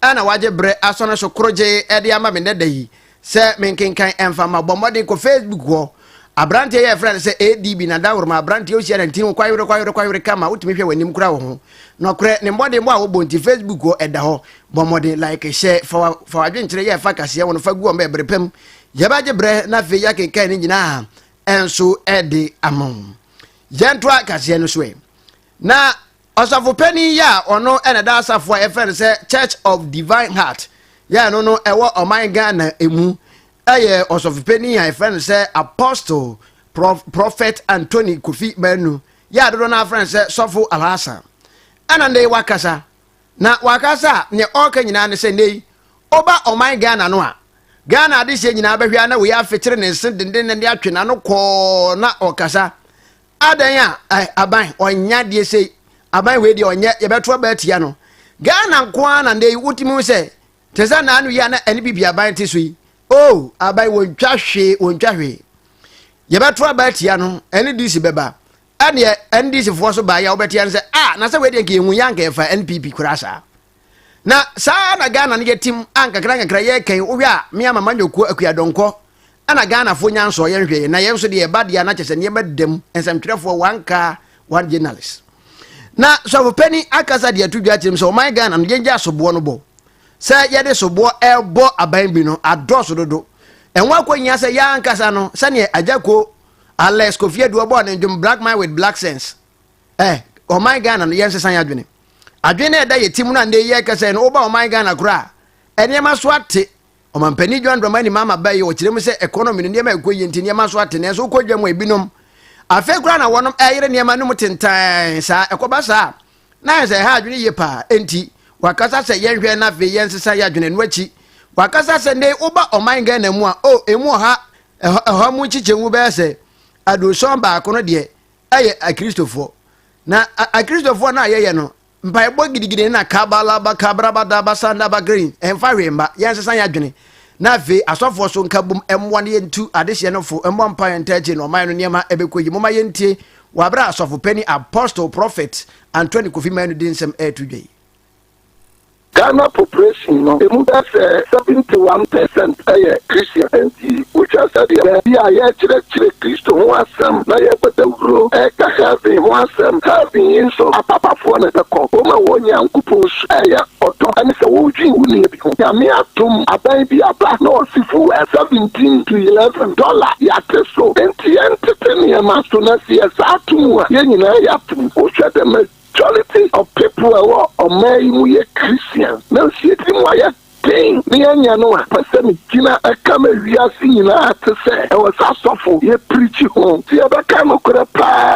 and I watch a bread as soon as so croje at the amam in the day, say, making kind and from my bombarding ko Facebook war. Abrante ye friend say ADB na dawro ma abrante o share ntin kwayure kama utimi hwe wanim kura wo ho no kure ne mbode mo a wo bonti Facebook o eda ho bomode like share for adwenkyere ye fa kase wo no fa gu o me brepem ye ba je bre na fe ya kenkan ni nyina enso ede amon yento akase no so na osafo pani ya ono ene da asafo e friend say Church of Divine Heart ya no ewo oman Ghana emu aye osofu penny ya friend say Apostle Prophet Anthony Kofi Manu ya do na friend say Sofo Alhasa ana ndey wakasa na wakasa ne oka nyina ne say nei oba oman Ghana no a Ghana de she nyina behwa na we afetire ne nsen denden ne atwe na no ko na okasa adan ya aban onya de say aban we de onya ye beto ba tia no Ghana nko na ndey wutimu say teza na anu ya na NPP aban tisui oh abai wontwa hwe ye beto abatia no ene disi beba ane ndisi fo so ba ya obetia no se na se we de ke hu yanka e fa NPP kurasa na sa na Ghana ne yetim anka kra ye kan wo a me ama manyoku akua donko ana Ghana fo nyanso ye hwe na ye so de ye ba de na chese ne badem ensamtwerefo wanka one journalist na so penny akasa de atudwa chim so my Ghana no yenja asobo no bo say yede sobo ebo aban bi no adoso dodo enwa kwanya say ya ankasa no sane ajako Alex Kofi Adu obo na ndum black man with black sense oh my Ghana no yense san adwene da yetim na nde ye kasa no oba oh my Ghana kura enema so ate o mampani John Dramani mama baye o kirem say economy no ndema ekoyi nti enema so ate na so kodwa mu ebinom afa kura na wonom ayire nema no mutentan sa ekoba sa na say ha adwene ye pa enti wakasa se yenhwe na fe yensesa ya dwene no achi wakasa se ne uba oman Ghana mu a emu ha mu chichemu be se adoson ba kono de aye a Christopher na a Christopher na ye no mpa bo gidigide na kabala ba kabraba da basanda ba green emfa hwemba yensesa ya dwene na fe asofo so nkabum emwo ne yentu adehye no fo emmo mpa yentache no oman no niema ebekoyi moma yentie wabra asofo penny Apostle Prophet Anthony Kofi Manu dinsem etudwe Ghana population no emu that's 71% Christian which has said yeah chire Christo who asem na ye petewro ka having who asem having so apapa fo na the ko o ma wonya nkupos oto ani se wo dwi wuni bi ko ya me atum aban bi aba no sifu $17 to $11 ya teso entity ma so na si atum ye nyina ya atum o hwe dem majority of people are my Christian. No, she didn't want to thing. Me and Yanoa, person, Gina, a camera, we are seeing to say, I was a softful, ye preach home. See, I can't look at a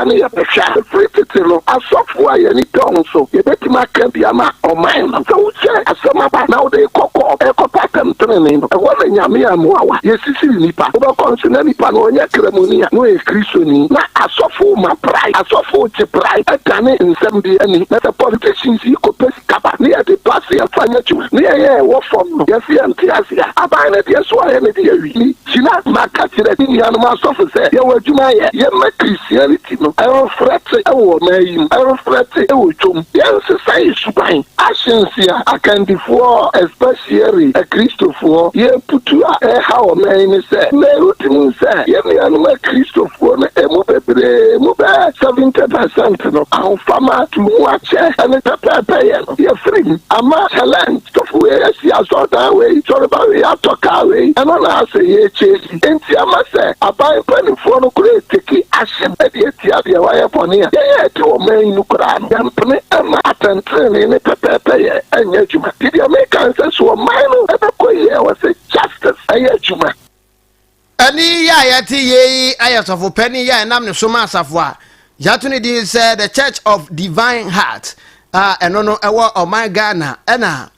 ne yɛbɛhwɛ firi tete no asɔfo a yɛne dɔn so yɛbɛtumi aka bi ama ɔman no sɛ wokyɛ asɛm aba na wode kɔkɔ ɛkɔpa tɛm tenene no ɛhɔ na nyame a mmoawa yɛsisiri nipa wobɛkɔ nso na nipa no ɔnyɛ kramoni a na ɔyɛ kristoni na asɔfo ma prae asɔfo gye prae ɛdane nsɛm de ani na sɛ politicians yi kɔpɛ sikaba ne yɛde pase yɛfa nyɛ adwuma ne yɛyɛ ɛwɔ fam no yɛse yɛnte ase a aban no deɛ so ayɛ ne de awi gyina maka kyerɛ ne nuanom asɔfo sɛ yɛwɔ adwuma yɛ yɛma christianity no ɛrefrɛte ɛwɔ ɔman yi mu ɛrefrɛte ɛwɔ dwom yɛnsesa yɛ suban ahyense a akandifoɔ especially akristofoɔ yɛputu a ɛha ɔman yi ne sɛ na ɛwotim sɛ yɛnuanom akristofoɔ no ɛmu bebree mu bɛɛ 70% no ahofama to mu akyɛ ɛne pɛpɛɛpɛyɛ no yɛfiri mu ama talent tɔfo yɛsi asɔɔdan wei sɔreba wei atɔka wei ɛno na asɛ yɛkyɛ enti ama sɛ aban mpanimfoɔ no kora ɛteki ahyɛ ɛde atia deɛ wayɛ bɔne a yɛyɛ ɛte ɔman yi no koraa no yɛmpene ɛma atɛntenene ne pɛpɛɛpɛyɛ ɛnyɛ adwuma nti deɛ meka sɛ so ɔman no ɛbɛkɔ yɛ wɔ sɛ justice ɛyɛ adwuma ɛne yɛ a yɛte yei ayɛ sɔfo pɛni yɛ a ɛnam ne so ma asafo a yɛato ne din sɛ the Church of Divine Heart ɛno no ɛwɔ ɔman Ghana ɛna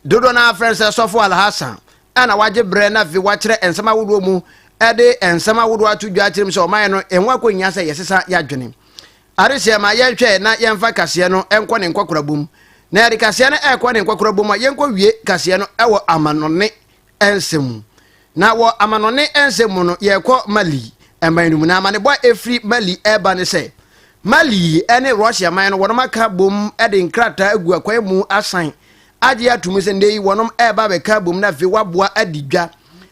dodo na afrɛ sɛ sɔfo Alhassan ɛna wagye brɛ na afei wakyerɛ nsɛm ahodoɔ mu ɛde nsɛm ahodoɔ ato dwa akyerɛ mu sɛ ɔman no ɛho akɔnya sɛ yɛsesa yɛadwene arehyɛ ma yɛnhwɛ na yɛmfa kaseɛ no ɛnkɔ ne nkɔkorabom na yɛde kaseɛ no ɛkɔ ne nkɔkorabom a yɛnkɔ wie kaseɛ no ɛwɔ amanɔne ɛnsɛm na wɔ amanɔne ɛnsɛm mu no yɛkɔ Mali ɛman no mu na amanebɔ ɛfiri Mali ɛba ne sɛ Mali ɛne Russia man no wɔnom aka bom ɛde nkrataa agu akwan mu asan agye atum sɛ ndɛ yi wɔnom ɛba bɛka bom na afei waboa adi dwa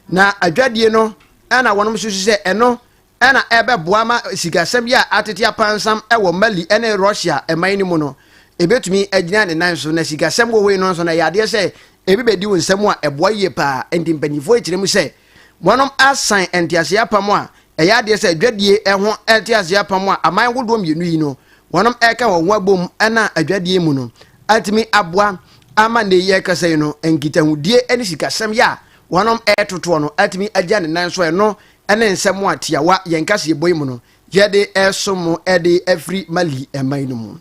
na adwadie no ɛna wɔnom susu sɛ ɛno ɛna ɛbɛboa ma sikasɛm yi a atete apansam ɛwɔ Mali ɛne Russia ɛman no mu no ebetumi agyina ne nan so na sikasɛm wɔ wei no so na yadeɛ sɛ ebi bɛdi wo nsɛm a ɛboa yie paa enti mpanyinfoɔ akyerɛ mu sɛ wɔnom asan ntiase apam a ɛyɛ adeɛ sɛ adwadie ɛho ntiase apam a aman wodoɔ mmienu yi no wɔnom ɛka wɔn ho abom ɛna adwadie mu no atumi aboa ama ne yɛ kasa yi no nkitahudie ɛne sikasɛm yɛ a wɔnom ɛtotoɔ no atumi agya ne nan so ɛno ɛne nsɛm a tiawa yɛn kasa yɛbɔ yi mu no yɛde ɛsom ɛde afiri Mali ɛman no mu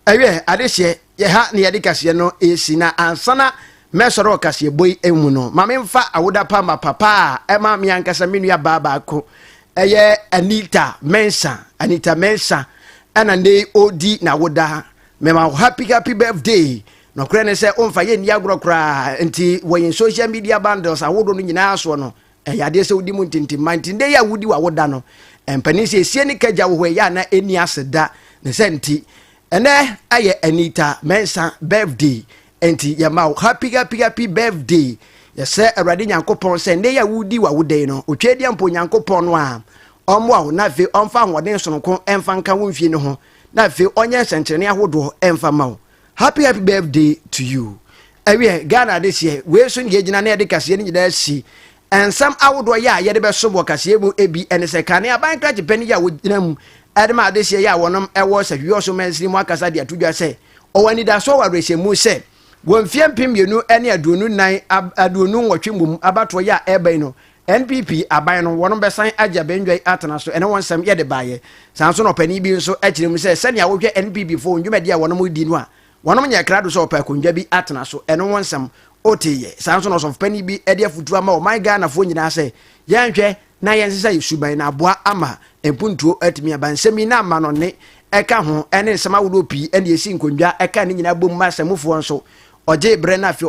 ɛwɛ adehyɛ yɛha ne yɛde kaseɛ no esi na ansana mɛsɔrɔ kaseɛ bɔ yi mu no ma memfa awoda pa ma papa a ɛma me ankasa me nua baa baako ɛyɛ Anita Mensa ɛna ne odi na woda mema happy birthday no kora ne sɛ omfa yɛ ni agorɔ kora nti wɔyɛ social media bundles awodo no nyinaa so no ɛyɛ ade sɛ wodi mu ntintimma nti nde ya wodi wa woda no empani sɛ esie ne kagya wo hɔ ya na eni aseda ne sɛ nti ɛnɛ ayɛ Anita Mensa birthday enti yɛma happy birthday yɛsɛ awurade nyankopɔn sɛ nde ya wodi wa woda no otwedi ampo nyankopɔn no a ɔmmoa na afei ɔmfa ahoɔden sononko ɛmfa nka wo mfie no ho na afei ɔnyɛ nsɛnkyerɛnne ahodoɔ ɛmfa ma wo happy birthday to you ɛwɛ Ghana this year we so ne yɛgyina na yɛde kaseɛ no nyinaa si nsɛm ahodoɔ yɛ a yɛde bɛso wɔ kaseɛ mu ebi ɛne sɛ kane aban krakye pɛni yɛ a wɔgyina mu ɛde ma this year yɛ a wɔnom ɛwɔ sɛ hwɛ ɔso mansiri mu akasa de ato dwa sɛ ɔwɔ anidasoɔ wɔ awerɛhyɛ mu sɛ wɔmfie mpem mmienu ɛne aduonu nwɔtwe mmom abatoɔ yɛ a ɛbɛn no NPP aban no wɔnom bɛsan agya bɛndwai atena so ɛne wɔn nsɛm yɛde baayɛ san so no ɔpani bi nso akyerɛ mu sɛ sɛnea wɔhwɛ NPP fo ndwumadi a wɔnom di no a wɔnom nyɛ krado sɛ ɔpɛ akondwa bi atena so ɛne wɔn nsɛm ɔteyɛ san so no ɔsɔfopani bi ɛde afutuo ama ɔman Ghanafoɔ nyinaa sɛ yɛnhwɛ na yɛnsesa yɛ suban na aboa ama mpuntuo atumi aba nsɛm yi na ama no ne ɛka ho ɛne nsɛm ahodoɔ pii ɛne yɛsi nkondwa ɛka ne nyinaa bom ma asɛmufoɔ nso ɔgye brɛ no afei